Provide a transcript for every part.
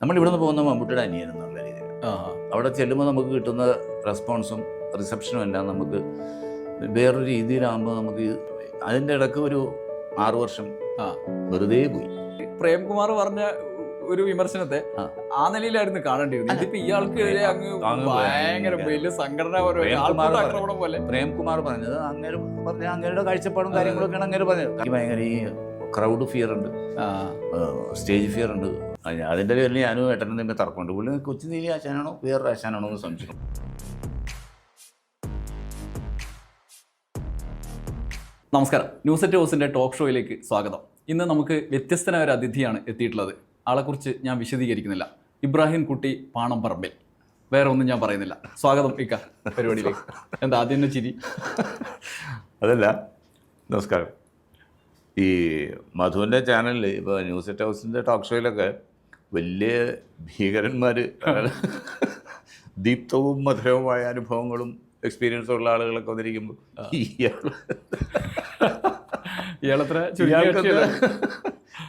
നമ്മളിവിടെ നിന്ന് പോകുന്ന മമ്മൂട്ടിയുടെ അനിയൻ എന്നുള്ള രീതിയിൽ അവിടെ ചെല്ലുമ്പോൾ നമുക്ക് കിട്ടുന്ന റെസ്പോൺസും റിസപ്ഷനും എല്ലാം നമുക്ക് വേറൊരു രീതിയിലാകുമ്പോൾ നമുക്ക് അതിൻ്റെ ഇടയ്ക്ക് ഒരു 6 വർഷം വെറുതെ പോയി. പ്രേംകുമാർ പറഞ്ഞ ഒരു വിമർശനത്തെ ആ നിലയിലായിരുന്നു കാണേണ്ടിയിരുന്നത്. ഇതിപ്പോ ഇയാൾക്ക് അങ്ങ് ഭയങ്കര വലിയ സംഘടന പോലെ പ്രേംകുമാർ പറഞ്ഞത് അങ്ങനെ പറഞ്ഞ അങ്ങനെയുടെ കാഴ്ചപ്പാടും കാര്യങ്ങളൊക്കെയാണ് അങ്ങനെ പറഞ്ഞത്. ഭയങ്കര ഈ ക്രൗഡ് ഫിയർ ഉണ്ട്, സ്റ്റേജ് ഫിയർ ഉണ്ട്. അതിൻ്റെ പേരിൽ ഞാനും ഏട്ടനും തമ്മിൽ തർക്കമുണ്ട്. പുള്ളി കൊച്ചു നീലി ആശാനാണോ വേറൊരു ആശാനാണോ എന്ന് സംശയം. നമസ്കാരം, ന്യൂസ് അറ്റ് ഹൗസിൻ്റെ ടോക്ക് ഷോയിലേക്ക് സ്വാഗതം. ഇന്ന് നമുക്ക് വ്യത്യസ്തനായ ഒരു അതിഥിയാണ് എത്തിയിട്ടുള്ളത്. ആളെക്കുറിച്ച് ഞാൻ വിശദീകരിക്കുന്നില്ല. ഇബ്രാഹിം കുട്ടി പാണംപറമ്പിൽ. വേറെ ഒന്നും ഞാൻ പറയുന്നില്ല. സ്വാഗതം ഇക്ക പരിപാടിയിലേക്ക്. എന്താ ആദ്യം തന്നെ ചിരി? അതല്ല, നമസ്കാരം. ഈ മധുവിൻ്റെ ചാനലിൽ ഇപ്പോൾ ന്യൂസ് അറ്റ് ഹൗസിൻ്റെ ടോക്ക് ഷോയിലൊക്കെ വലിയ ഭീകരന്മാർ, ദീപ്തവും മധുരവുമായ അനുഭവങ്ങളും എക്സ്പീരിയൻസ് ഉള്ള ആളുകളൊക്കെ വന്നിരിക്കുമ്പോൾ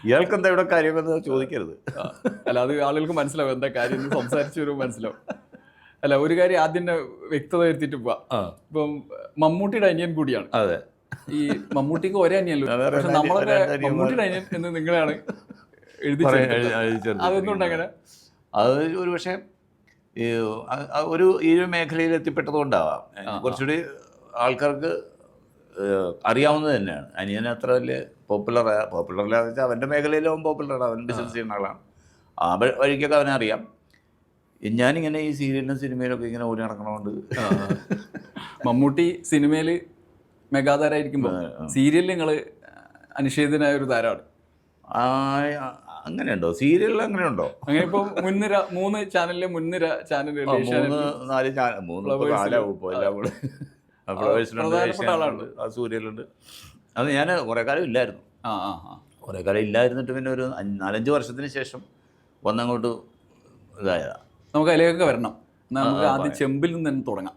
ഇയാൾക്കെന്താ ഇവിടെ കാര്യമെന്ന് ചോദിക്കരുത്. അല്ല, അത് ആളുകൾക്ക് മനസ്സിലാവും എന്താ കാര്യം സംസാരിച്ചു വരുമ്പോൾ മനസ്സിലാവും. അല്ല, ഒരു കാര്യം ആദ്യം തന്നെ വ്യക്തത വരുത്തിയിട്ട് പോവാ. ഇപ്പം മമ്മൂട്ടിയുടെ അനിയൻ കൂടിയാണ്. അതെ, ഈ മമ്മൂട്ടിക്ക് ഒരേ അനിയല്ലോ, പക്ഷെ നമ്മളൊക്കെ മമ്മൂട്ടിയുടെ അനിയൻ എന്ന് നിങ്ങളെയാണ് എഴുതി. അതെന്തുകൊണ്ട് അങ്ങനെ? അത് ഒരു പക്ഷേ ഈ മേഖലയിൽ എത്തിപ്പെട്ടതുകൊണ്ടാവാം. കുറച്ചുകൂടി ആൾക്കാർക്ക് അറിയാവുന്നത് തന്നെയാണ്. അനിയന് അത്ര വലിയ പോപ്പുലറല്ലാന്ന് വെച്ചാൽ അവൻ്റെ മേഖലയിലും പോപ്പുലറാണ്. അവൻ ബിസിനസ് ചെയ്യുന്ന ആളാണ്. ആ വഴിക്കൊക്കെ അവനെ അറിയാം. ഞാനിങ്ങനെ ഈ സീരിയലിലും സിനിമയിലൊക്കെ ഇങ്ങനെ ഓടി നടക്കണോണ്ട്. മമ്മൂട്ടി സിനിമയിൽ മെഗാതാരായിരിക്കുമ്പോൾ സീരിയലിൽ നിങ്ങൾ അനിഷേധനായ ഒരു താരമാണ്. അങ്ങനെയുണ്ടോ? സീരിയലിൽ അങ്ങനെയുണ്ടോ? അങ്ങനെ ഇപ്പോൾ മുൻനിര 3 ചാനലിലെ മുൻനിര ചാനലുകൾ 3-4 ആ സൂര്യലുണ്ട്. അത് ഞാൻ കുറേ കാലം ഇല്ലായിരുന്നു. കുറേ കാലം ഇല്ലായിരുന്നിട്ട് പിന്നെ ഒരു 4-5 വർഷത്തിന് ശേഷം വന്നങ്ങോട്ട് ഇതായതാണ്. നമുക്ക് അതിലേക്കൊക്കെ വരണം. നമുക്ക് ആദ്യം ചെമ്പിൽ നിന്ന് തന്നെ തുടങ്ങാം.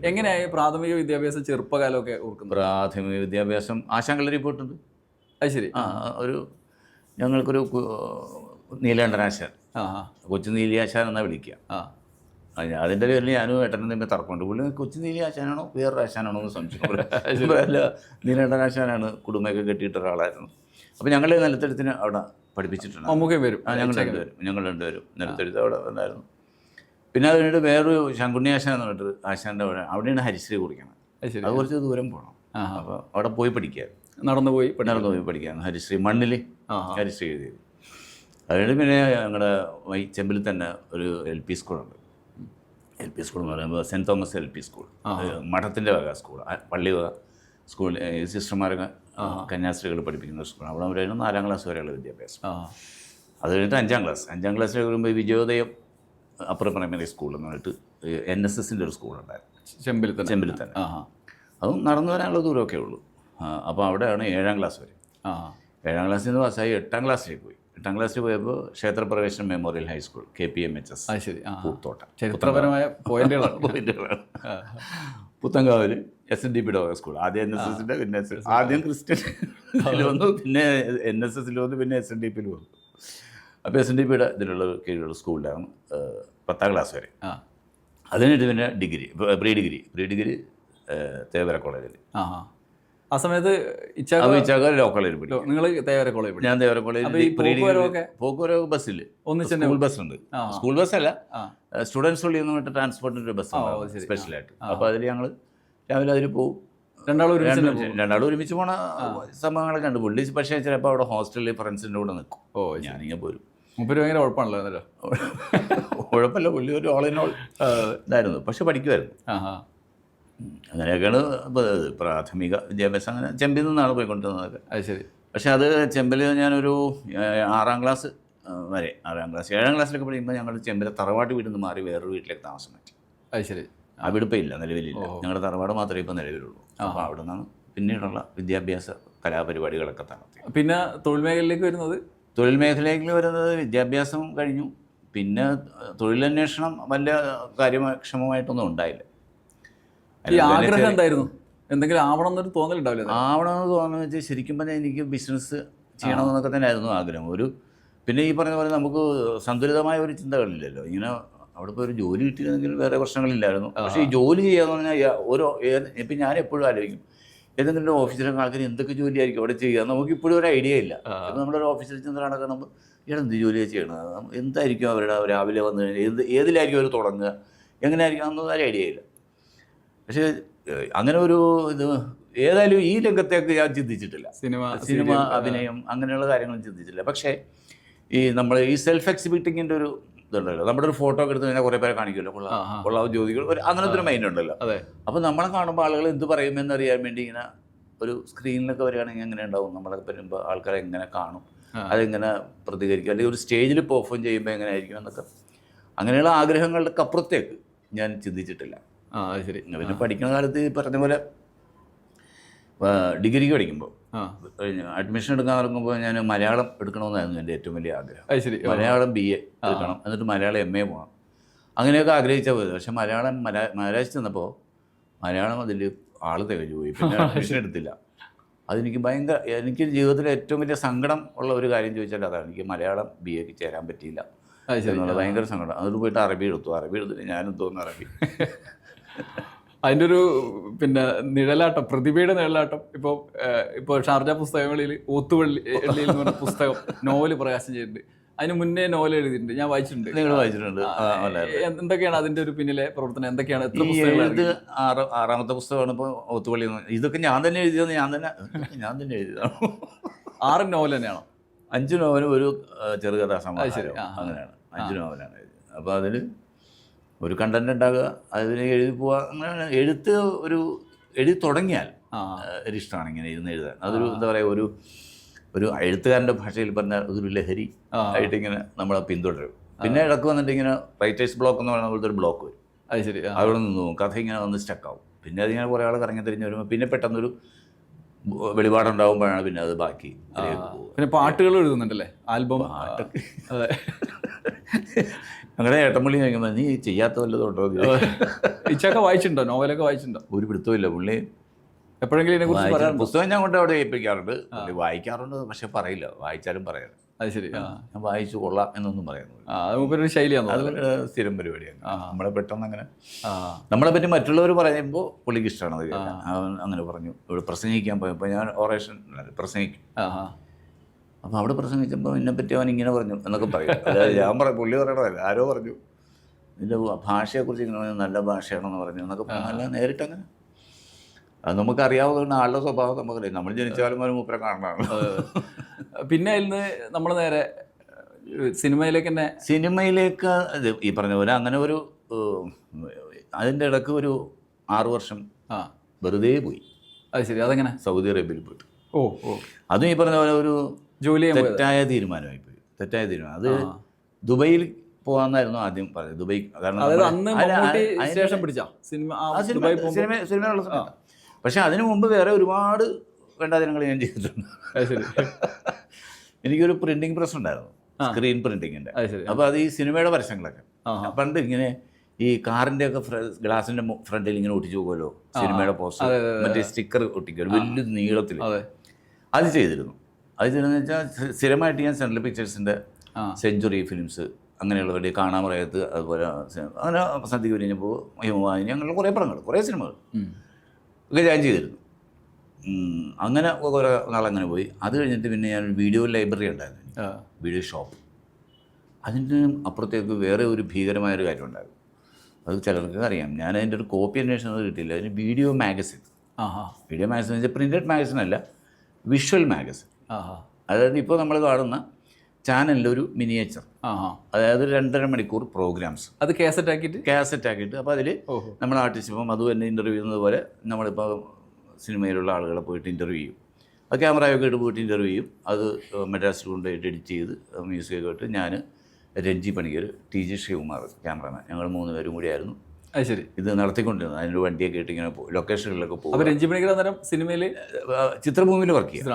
എങ്ങനെയായി പ്രാഥമിക വിദ്യാഭ്യാസം ചെറുപ്പകാലമൊക്കെ ഓർക്കുന്നത്? പ്രാഥമിക വിദ്യാഭ്യാസം ആശാൻ കളരി പോയിട്ടുണ്ട്. അത് ശരി. ഞങ്ങൾക്കൊരു നീലകണ്ഠനാശാൻ, കൊച്ചു നീലി ആശാൻ എന്നാണ് വിളിക്കുക. അതിൻ്റെ പേരിൽ ഞാനും ഏട്ടനും തമ്മിൽ തർക്കമുണ്ട്. പുള്ളി കൊച്ചു നീലി ആശാനാണോ വേറൊരു ആശാനാണോ എന്ന് സംശയം. അല്ല, നീലകണ്ഠനാശാനാണ് കുടുംബമൊക്കെ കെട്ടിയിട്ട ഒരാളായിരുന്നു. അപ്പോൾ ഞങ്ങൾ നിലത്തെഴുത്തിന് അവിടെ പഠിപ്പിച്ചിട്ടുണ്ട്. വരും. ഞങ്ങൾ രണ്ടുപേരും നിലത്തെഴുത്ത് അവിടെ ഉണ്ടായിരുന്നു. പിന്നെ അത് കഴിഞ്ഞിട്ട് വേറൊരു ശങ്കുണ്ണി ആശാൻ എന്ന് പറഞ്ഞിട്ട് ആശാൻ്റെ അവിടെയാണ് ഹരിശ്രീ കുറിക്കണം. അത് കുറച്ച് ദൂരം പോകണം. അപ്പോൾ അവിടെ പോയി പഠിക്കുക, നടന്നു പോയി പഠിക്കാൻ. ഹരിശ്രീ മണ്ണിൽ ഹരിശ്രീ എഴുതിയത്. അതുകൊണ്ട് പിന്നെ ഞങ്ങളുടെ ചെമ്പിൽ തന്നെ ഒരു LP സ്കൂളുണ്ട്. LP സ്കൂൾ എന്ന് പറയുമ്പോൾ സെൻറ്റ് തോമസ് LP സ്കൂൾ, മഠത്തിൻ്റെ വക സ്കൂൾ, പള്ളി വക സ്കൂൾ. സിസ്റ്റർമാരൊക്കെ കന്യാസ്ത്രീകൾ പഠിപ്പിക്കുന്ന സ്കൂൾ. അവിടെ അവരായിരുന്നു 4ാം ക്ലാസ് വരെയുള്ള വിദ്യാഭ്യാസം. അത് കഴിഞ്ഞിട്ട് 5ാം ക്ലാസ്സിൽ വരുമ്പോൾ വിജയോദയം അപ്പർ പ്രൈമറി സ്കൂൾ എന്ന് പറഞ്ഞിട്ട് NSSൻ്റെ ഒരു സ്കൂളുണ്ടായിരുന്നു ചെമ്പിൽ തന്നെ. അതും നടന്നു വരാനുള്ള ദൂരമൊക്കെ ഉള്ളൂ. അപ്പോൾ അവിടെയാണ് 7ാം ക്ലാസ് വരെ. 7ാം ക്ലാസ്സിൽ നിന്ന് പാസ്സായി 8ാം ക്ലാസ്സിലേക്ക് പോയി. 8ാം ക്ലാസ്സിൽ പോയപ്പോൾ ക്ഷേത്രപ്രവേശനം മെമ്മോറിയൽ ഹൈസ്കൂൾ KPMHS പൂത്തോട്ടം. ചരിത്രപരമായ പോയിന്റുകളാണ്. പുത്തങ്കാവിൽ SNDPയുടെ സ്കൂൾ. ആദ്യം NSSൻ്റെ, പിന്നെ ആദ്യം ക്രിസ്ത്യൻ വന്നു, പിന്നെ NSSൽ വന്നു, പിന്നെ SNDPയിൽ വന്നു. അപ്പോൾ SNDPയുടെ ഇതിലുള്ള കീഴിലുള്ള സ്കൂളിലാണ് 10ാം ക്ലാസ് വരെ. അതിനിട്ട് പിന്നെ പ്രീ ഡിഗ്രി തേവര കോളേജിൽ. ആ സമയത്ത് ലോ കോളേജിൽ പഠിക്കും. നിങ്ങൾ തേവര കോളേജിൽ? ഞാൻ തേവര കോളേജിൽ. പോക്കുവരവ് ബസ്സിൽ സ്കൂൾ ബസ്സുണ്ട്. സ്കൂൾ ബസ്സല്ല, സ്റ്റുഡൻസ് ഉള്ളിൽ നിന്ന് വിട്ട് ട്രാൻസ്പോർട്ടിൻ്റെ ബസ് സ്പെഷ്യലായിട്ട്. അപ്പോൾ അതിൽ ഞങ്ങൾ രാവിലെ അതിൽ പോകും. രണ്ടാളും ഒരുമിച്ച് പോണ സംഭവങ്ങളൊക്കെ ഉണ്ട്. പുള്ളി പക്ഷേ ചിലപ്പോൾ അവിടെ ഹോസ്റ്റലിൽ ഫ്രണ്ട്സിൻ്റെ കൂടെ നിൽക്കും. ഞാനിങ്ങനെ പോരും. ഭയങ്കര കുഴപ്പമാണല്ലോ. കുഴപ്പമില്ല, പുള്ളി ഒരു ഓൾ ഇൻ ഓൾ ഇതായിരുന്നു. പക്ഷെ പഠിക്കുമായിരുന്നു. അങ്ങനെയൊക്കെയാണ് പ്രാഥമിക വിദ്യാഭ്യാസം. അങ്ങനെ ചെമ്പിൽ നിന്നാണ് പോയിക്കൊണ്ടിരുന്നതൊക്കെ. അത് ശരി. പക്ഷേ അത് ചെമ്പിൽ ഞാനൊരു 6ാം ക്ലാസ് വരെ, 6ാം ക്ലാസ് 7ാം ക്ലാസ്സിലൊക്കെ പഠിക്കുമ്പോൾ ഞങ്ങൾ ചെമ്പിലെ തറവാട്ട് വീട്ടിൽ നിന്ന് മാറി വേറൊരു വീട്ടിലേക്ക് താമസം മാറ്റി. അത് ശരി. ആ വീടിപ്പോൾ ഇല്ല, നിലവിലില്ല. ഞങ്ങളുടെ തറവാട് മാത്രമേ ഇപ്പോൾ നിലവിലുള്ളൂ. അപ്പോൾ അവിടെ നിന്നാണ് പിന്നീടുള്ള വിദ്യാഭ്യാസ കലാപരിപാടികളൊക്കെ നടത്തി. പിന്നെ തൊഴിൽ മേഖലയിലേക്ക് വരുന്നത്? തൊഴിൽ മേഖലയിലേക്ക് വരുന്നത് വിദ്യാഭ്യാസം കഴിഞ്ഞു. പിന്നെ തൊഴിലന്വേഷണം വലിയ കാര്യക്ഷമമായിട്ടൊന്നും ഉണ്ടായില്ല. ഈ ആഗ്രഹം എന്തായിരുന്നു? എന്തെങ്കിലും ആവണം എന്നൊരു തോന്നലുണ്ടാവില്ല? ആവണമെന്ന് തോന്നുന്നത് വെച്ചാൽ ശരിക്കും പറഞ്ഞാൽ എനിക്ക് ബിസിനസ് ചെയ്യണമെന്നൊക്കെ തന്നെ ആയിരുന്നു ആഗ്രഹം. ഒരു പിന്നെ ഈ പറഞ്ഞ പോലെ നമുക്ക് സന്തുലിതമായ ഒരു ചിന്തകളില്ലല്ലോ. ഇങ്ങനെ അവിടെ ഇപ്പോൾ ഒരു ജോലി കിട്ടിയിരുന്നെങ്കിൽ വേറെ പ്രശ്നങ്ങളില്ലായിരുന്നു. പക്ഷേ ഈ ജോലി ചെയ്യാന്ന് പറഞ്ഞാൽ ഇപ്പം ഞാൻ എപ്പോഴും ആലോചിക്കും, ഏതെങ്കിലും ഒരു ഓഫീസിലൊക്കെ ആൾക്കാർ എന്തൊക്കെ ജോലിയായിരിക്കും അവിടെ ചെയ്യുക, നമുക്ക് ഇപ്പോഴും ഒരു ഐഡിയ ഇല്ല. ഇപ്പം നമ്മളൊരു ഓഫീസിൽ ചെന്ന് കാണുമ്പോൾ ഇവിടെ എന്ത് ജോലിയാണ് ചെയ്യണത്, എന്തായിരിക്കും അവരുടെ രാവിലെ വന്നു കഴിഞ്ഞാൽ ഏതിലായിരിക്കും അവർ തുടങ്ങുക, എങ്ങനെയായിരിക്കും എന്നൊന്നും ഒരു ഐഡിയ ഇല്ല. പക്ഷേ അങ്ങനെ ഒരു ഇത് ഏതായാലും ഈ രംഗത്തേക്ക് ഞാൻ ചിന്തിച്ചിട്ടില്ല. സിനിമ അഭിനയം അങ്ങനെയുള്ള കാര്യങ്ങളും ചിന്തിച്ചിട്ടില്ല. പക്ഷേ ഈ നമ്മൾ ഈ സെൽഫ് എക്സിബിറ്റിങ്ങിൻ്റെ ഒരു ഇതുണ്ടല്ലോ, നമ്മുടെ ഒരു ഫോട്ടോ ഒക്കെ എടുത്ത് കഴിഞ്ഞാൽ കുറേ പേരെ കാണിക്കുമല്ലോ, കൊള്ളാവ് ജ്യോതികൾ, അങ്ങനത്തെ ഒരു മൈൻഡ് ഉണ്ടല്ലോ. അപ്പോൾ നമ്മളെ കാണുമ്പോൾ ആളുകൾ എന്ത് പറയുമെന്ന് അറിയാൻ വേണ്ടി ഇങ്ങനെ ഒരു സ്ക്രീനിലൊക്കെ വരികയാണെങ്കിൽ എങ്ങനെ ഉണ്ടാവും, നമ്മളൊക്കെ വരുമ്പോൾ ആൾക്കാരെ എങ്ങനെ കാണും, അതെങ്ങനെ പ്രതികരിക്കും, അല്ലെങ്കിൽ ഒരു സ്റ്റേജിൽ പെർഫോം ചെയ്യുമ്പോൾ എങ്ങനെ ആയിരിക്കും എന്നൊക്കെ, അങ്ങനെയുള്ള ആഗ്രഹങ്ങളുടെ അപ്പുറത്തേക്ക് ഞാൻ ചിന്തിച്ചിട്ടില്ല. ശരി. പിന്നെ പഠിക്കുന്ന കാലത്ത് പറഞ്ഞ പോലെ ഡിഗ്രിക്ക് പഠിക്കുമ്പോൾ അഡ്മിഷൻ എടുക്കാൻ ഇറങ്ങുമ്പോൾ ഞാൻ മലയാളം എടുക്കണമെന്നായിരുന്നു എൻ്റെ ഏറ്റവും വലിയ ആഗ്രഹം. മലയാളം BA എടുക്കണം, എന്നിട്ട് മലയാളം MA പോകണം, അങ്ങനെയൊക്കെ ആഗ്രഹിച്ചാൽ പോയത്. പക്ഷെ മലയാളത്തിൽ ചെന്നപ്പോൾ മലയാളം അതിൽ ആൾ തികഞ്ഞു പോയി. പിന്നെ അഡ്മിഷൻ എടുത്തില്ല. അതെനിക്ക് എനിക്ക് ജീവിതത്തിലെ ഏറ്റവും വലിയ സങ്കടം ഉള്ള ഒരു കാര്യം ചോദിച്ചാൽ അതാണ്. എനിക്ക് മലയാളം BAക്ക് ചേരാൻ പറ്റിയില്ല എന്നുള്ള ഭയങ്കര സങ്കടം. അതിൽ പോയിട്ട് അറബി എടുത്തിട്ട് ഞാനും തോന്നുന്നു അറബി. അതിൻ്റെ ഒരു പിന്നെ നിഴലാട്ടം, പ്രതിഭയുടെ നിഴലാട്ടം. ഇപ്പോൾ ഷാർജ പുസ്തകങ്ങളിൽ ഓത്തുവള്ളിയിൽ എന്ന് പറഞ്ഞ പുസ്തകം നോവൽ പ്രകാശനം ചെയ്തിട്ടുണ്ട്. അതിന് മുന്നേ നോവൽ എഴുതിയിട്ടുണ്ട്, ഞാൻ വായിച്ചിട്ടുണ്ട്. നിങ്ങൾ വായിച്ചിട്ടുണ്ട്? എന്തൊക്കെയാണ് അതിൻ്റെ ഒരു പിന്നിലെ പ്രവർത്തനം, എന്തൊക്കെയാണ്? എത്ര പുസ്തകങ്ങൾ? 6ാമത്തെ പുസ്തകമാണ് ഇപ്പോൾ ഓത്തുവള്ളി. ഇതൊക്കെ ഞാൻ തന്നെ എഴുതിയതാണ്, ഞാൻ തന്നെ എഴുതിയതാണ്. 6 നോവൽ തന്നെയാണോ? 5 നോവലും ഒരു ചെറുകഥാ സമാഹാരം, അങ്ങനെയാണ് 5 നോവലാണ് എഴുതിയത്. അപ്പോൾ അതിൽ ഒരു കണ്ടന്റ് ഉണ്ടാകുക, അതിനെ എഴുതി പോവുക, അങ്ങനെ എഴുതി തുടങ്ങിയാൽ ഒരിഷ്ടമാണ് ഇങ്ങനെ ഇരുന്ന് എഴുതാൻ. അതൊരു എന്താ പറയുക, ഒരു എഴുത്തുകാരൻ്റെ ഭാഷയിൽ പറഞ്ഞാൽ അതൊരു ലഹരി ആയിട്ടിങ്ങനെ നമ്മളെ പിന്തുടരും. പിന്നെ ഇടക്ക് വന്നിട്ട് ഇങ്ങനെ റൈറ്റേഴ്സ് ബ്ലോക്ക് എന്ന് പറയുന്ന പോലത്തെ ഒരു ബ്ലോക്ക് വരും. അത് ശരി. അവിടെ നിന്ന് പോകും, കഥ ഇങ്ങനെ വന്ന് സ്റ്റക്കാവും. പിന്നെ അതിങ്ങനെ കുറേ ആൾ കറങ്ങി തിരിഞ്ഞ് വരുമ്പോൾ പിന്നെ പെട്ടെന്നൊരു വെളിപാടുണ്ടാകുമ്പോഴാണ് പിന്നെ അത് ബാക്കി. പിന്നെ പാട്ടുകൾ എഴുതുന്നുണ്ടല്ലേ, ആൽബം? അതെ. അങ്ങനെ ഏട്ടൻപള്ളി ചോദിക്കുമ്പോൾ നീ ചെയ്യാത്ത വല്ലതും ഉണ്ടോ? ഇച്ചൊക്കെ വായിച്ചിട്ടുണ്ടോ? നോവലൊക്കെ വായിച്ചിട്ടുണ്ടോ? ഒരു പിടുത്തമില്ല. പുള്ളി എപ്പോഴെങ്കിലും ഇതിനെക്കുറിച്ച് പറയാറുണ്ട്? പുസ്തകം ഞാൻ കൊണ്ട് അവിടെ ഏൽപ്പിക്കാറുണ്ട്, വായിക്കാറുണ്ട്, പക്ഷെ പറയില്ല, വായിച്ചാലും പറയാറ്. അത് ശരി. ഞാൻ വായിച്ചു കൊള്ളാം എന്നൊന്നും പറയുന്നു. ഒരു ശൈലിയാണ്, അത് സ്ഥിരം പരിപാടിയാണ്. നമ്മളെ പെട്ടെന്ന് അങ്ങനെ നമ്മളെ പറ്റി മറ്റുള്ളവർ പറയുമ്പോൾ പുള്ളിക്ക് ഇഷ്ടമാണ് അത്. അങ്ങനെ പറഞ്ഞു. ഇവിടെ പ്രസംഗിക്കാൻ പോയപ്പോൾ ഞാൻ ഓറേഷൻ പ്രസംഗിക്കും. അപ്പോൾ അവിടെ പ്രസംഗിച്ചപ്പോൾ എന്നെപ്പറ്റി അവൻ ഇങ്ങനെ പറഞ്ഞു എന്നൊക്കെ പറയും. അതായത് ഞാൻ പുള്ളി പറയണതല്ല, ആരോ പറഞ്ഞു ഇതിൻ്റെ ഭാഷയെക്കുറിച്ച് ഇങ്ങനെ നല്ല ഭാഷയാണെന്ന് പറഞ്ഞു എന്നൊക്കെ പറഞ്ഞാൽ നേരിട്ടങ്ങനെ. അത് നമുക്കറിയാവുന്ന ആളുടെ സ്വഭാവം നമുക്കറിയാം. നമ്മൾ ജനിച്ചാലും ഒരു മൂപ്പരെ കാണാനാണ്. പിന്നെ അതിൽ നിന്ന് നമ്മൾ നേരെ സിനിമയിലേക്ക് ഈ പറഞ്ഞ പോലെ അങ്ങനെ ഒരു അതിൻ്റെ ഇടയ്ക്ക് ഒരു 6 വർഷം വെറുതെ പോയി. അത് ശരി. അതെങ്ങനെ? സൗദി അറേബ്യയിൽ പോയിട്ട്. അതും ഈ പറഞ്ഞ പോലെ ഒരു ജോലി തെറ്റായ തീരുമാനമായി. അത് ദുബൈയിൽ പോകാമെന്നായിരുന്നു ആദ്യം പറഞ്ഞത്. ദുബൈ സിനിമയുള്ള സമയത്ത്. പക്ഷെ അതിനു മുമ്പ് വേറെ ഒരുപാട് വേണ്ടാദിനങ്ങൾ ഞാൻ ചെയ്തിട്ടുണ്ട്. എനിക്കൊരു പ്രിന്റിംഗ് പ്രസ് ഉണ്ടായിരുന്നു, സ്ക്രീൻ പ്രിന്റിങ്ങിൻ്റെ. അപ്പോൾ അത് ഈ സിനിമയുടെ പരസ്യങ്ങളൊക്കെ പണ്ട് ഇങ്ങനെ ഈ കാറിൻ്റെ ഒക്കെ ഗ്ലാസിൻ്റെ ഫ്രണ്ടിൽ ഇങ്ങനെ ഒട്ടിച്ചു പോകുമല്ലോ സിനിമയുടെ പോസ്റ്റർ, മറ്റേ സ്റ്റിക്കർ ഒട്ടിക്കുമല്ലോ വലിയ നീളത്തിൽ. അത് ചെയ്തിരുന്നു. അത് ചെയ്തെന്ന് വെച്ചാൽ സ്ഥിരമായിട്ട് ഞാൻ സെൻട്രൽ പിക്ചേഴ്സിൻ്റെ സെഞ്ച്വറി ഫിലിംസ് അങ്ങനെയുള്ളവരുടെ കാണാമറയത്ത്, അതുപോലെ അങ്ങനെ സദ്യ കഴിഞ്ഞപ്പോൾ ഹിമവാഹിനി, അങ്ങനെയുള്ള കുറേ പടങ്ങൾ, കുറേ സിനിമകൾ ഒക്കെ ഞാൻ ചെയ്തിരുന്നു. അങ്ങനെ കുറേ നാളങ്ങനെ പോയി. അത് കഴിഞ്ഞിട്ട് പിന്നെ ഞാൻ വീഡിയോ ലൈബ്രറി ഉണ്ടായിരുന്നു, വീഡിയോ ഷോപ്പ്. അതിൻ്റെ അപ്പുറത്തേക്ക് വേറെ ഒരു ഭീകരമായൊരു കാര്യം ഉണ്ടായിരുന്നു. അത് ചിലർക്ക് അറിയാം. ഞാൻ അതിൻ്റെ ഒരു കോപ്പി അന്വേഷണം കിട്ടിയില്ല. അതിന് വീഡിയോ മാഗസിൻ. വീഡിയോ മാഗസിൻ വെച്ചാൽ പ്രിൻറ്റഡ് മാഗസിൻ അല്ല, വിഷ്വൽ മാഗസിൻ. അതായത് ഇപ്പോൾ നമ്മൾ കാണുന്ന ചാനലിലൊരു മിനിയേച്ചർ, അതായത് 2.5 മണിക്കൂർ പ്രോഗ്രാംസ്. അത് കാസറ്റ് ആക്കിയിട്ട് അപ്പോൾ അതിൽ നമ്മൾ ആർട്ടിസ്റ്റ് ഇപ്പം അത് തന്നെ ഇൻ്റർവ്യൂ ചെയ്യുന്നത് പോലെ നമ്മളിപ്പോൾ സിനിമയിലുള്ള ആളുകളെ പോയിട്ട് ഇൻ്റർവ്യൂ ചെയ്യും. അത് ക്യാമറയൊക്കെ ഇട്ട് പോയിട്ട് ഇൻ്റർവ്യൂ ചെയ്യും. അത് മദ്രാസിൽ കൊണ്ടുപോയിട്ട് എഡിറ്റ് ചെയ്ത് മ്യൂസിക്കൊക്കെ ഇട്ട് ഞാൻ, രഞ്ജി പണിക്കർ, TG ശ്രീകുമാർ ക്യാമറമാൻ, ഞങ്ങൾ 3 പേരും കൂടിയായിരുന്നു അത് ശരി ഇത് നടത്തിക്കൊണ്ടിരുന്നത്. അതിൻ്റെ വണ്ടിയൊക്കെ ഇട്ട് ഇങ്ങനെ ലൊക്കേഷനുകളിലൊക്കെ പോകും. അപ്പോൾ രഞ്ജി പണിക്കർ അന്നേരം സിനിമയിൽ ചിത്രഭൂമിയിൽ വർക്ക് ചെയ്യും.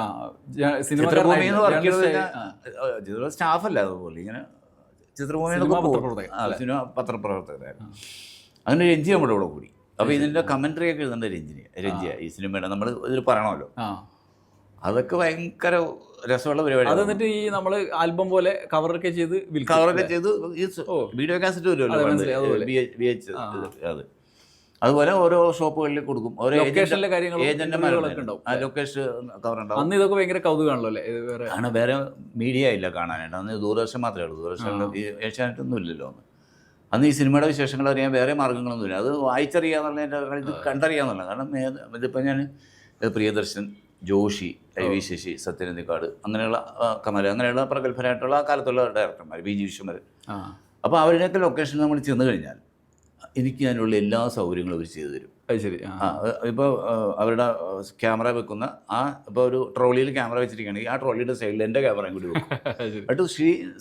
ചിത്രഭൂമിയിൽ നിന്ന് വർക്ക് ചെയ്തത് സ്റ്റാഫല്ല, അതുപോലെ ഇങ്ങനെ ചിത്രഭൂമിയിലൊക്കെ സിനിമ പത്രപ്രവർത്തകരായിരുന്നു. അങ്ങനെ രഞ്ജി നമ്മുടെ കൂടെ കൂടി. അപ്പോൾ ഇതിൻ്റെ കമൻട്രി ഒക്കെ എഴുതേണ്ട രഞ്ജിയ ഈ സിനിമയുടെ നമ്മൾ ഇതിൽ പറയണമല്ലോ. അതൊക്കെ ഭയങ്കര രസമുള്ള പരിപാടി. അത് എന്നിട്ട് ഈ നമ്മൾ ആൽബം പോലെ കവറൊക്കെ ചെയ്ത് കവറൊക്കെ ചെയ്ത് ഈ വീഡിയോ കാസറ്റ് വരുമല്ലോ VH അത് അതുപോലെ ഓരോ ഷോപ്പുകളിൽ കൊടുക്കും. ഓരോ ഏജന്റുമാരൊക്കെ ഉണ്ടാവും. ആ ലൊക്കേഷൻ കവർ ഉണ്ടാവും. അന്ന് ഇതൊക്കെ ഭയങ്കര കൗതുകമാണല്ലോ അല്ലേ? അങ്ങനെ വേറെ മീഡിയ ഇല്ല കാണാനായിട്ട്. അന്ന് ദൂരദർശൻ മാത്രമേ ഉള്ളൂ. ദൂരദർശനിൽ ഈ ഏഷ്യാനെറ്റൊന്നും ഇല്ലല്ലോ അന്ന്. ഈ സിനിമയുടെ വിശേഷങ്ങൾ അറിയാൻ വേറെ മാർഗ്ഗങ്ങളൊന്നുമില്ല. അത് വായിച്ചറിയാന്നുള്ളതിൻ്റെ ഇത് കണ്ടറിയാന്നുള്ള. കാരണം ഇതിപ്പോൾ ഞാൻ പ്രിയദർശൻ, ജോഷി, IV ശശി, സത്യനന്ദിക്കാട്, അങ്ങനെയുള്ള കമൽ, അങ്ങനെയുള്ള പ്രഗത്ഭരായിട്ടുള്ള ആ കാലത്തുള്ള ഡയറക്ടർമാർ, VG വിശ്വംഭരൻ. അപ്പോൾ അവരുടെയൊക്കെ ലൊക്കേഷനിൽ നമ്മൾ ചെന്ന് കഴിഞ്ഞാൽ എനിക്ക് അതിനുള്ള എല്ലാ സൗകര്യങ്ങളും അവർ ചെയ്തു തരും. അത് ശരി. ഇപ്പോൾ അവരുടെ ക്യാമറ വെക്കുന്ന ഇപ്പോൾ ഒരു ട്രോളിയിൽ ക്യാമറ വെച്ചിരിക്കുകയാണെങ്കിൽ ആ ട്രോളിയുടെ സൈഡിൽ എൻ്റെ ക്യാമറയും കൂടി വെക്കും. എന്നിട്ട്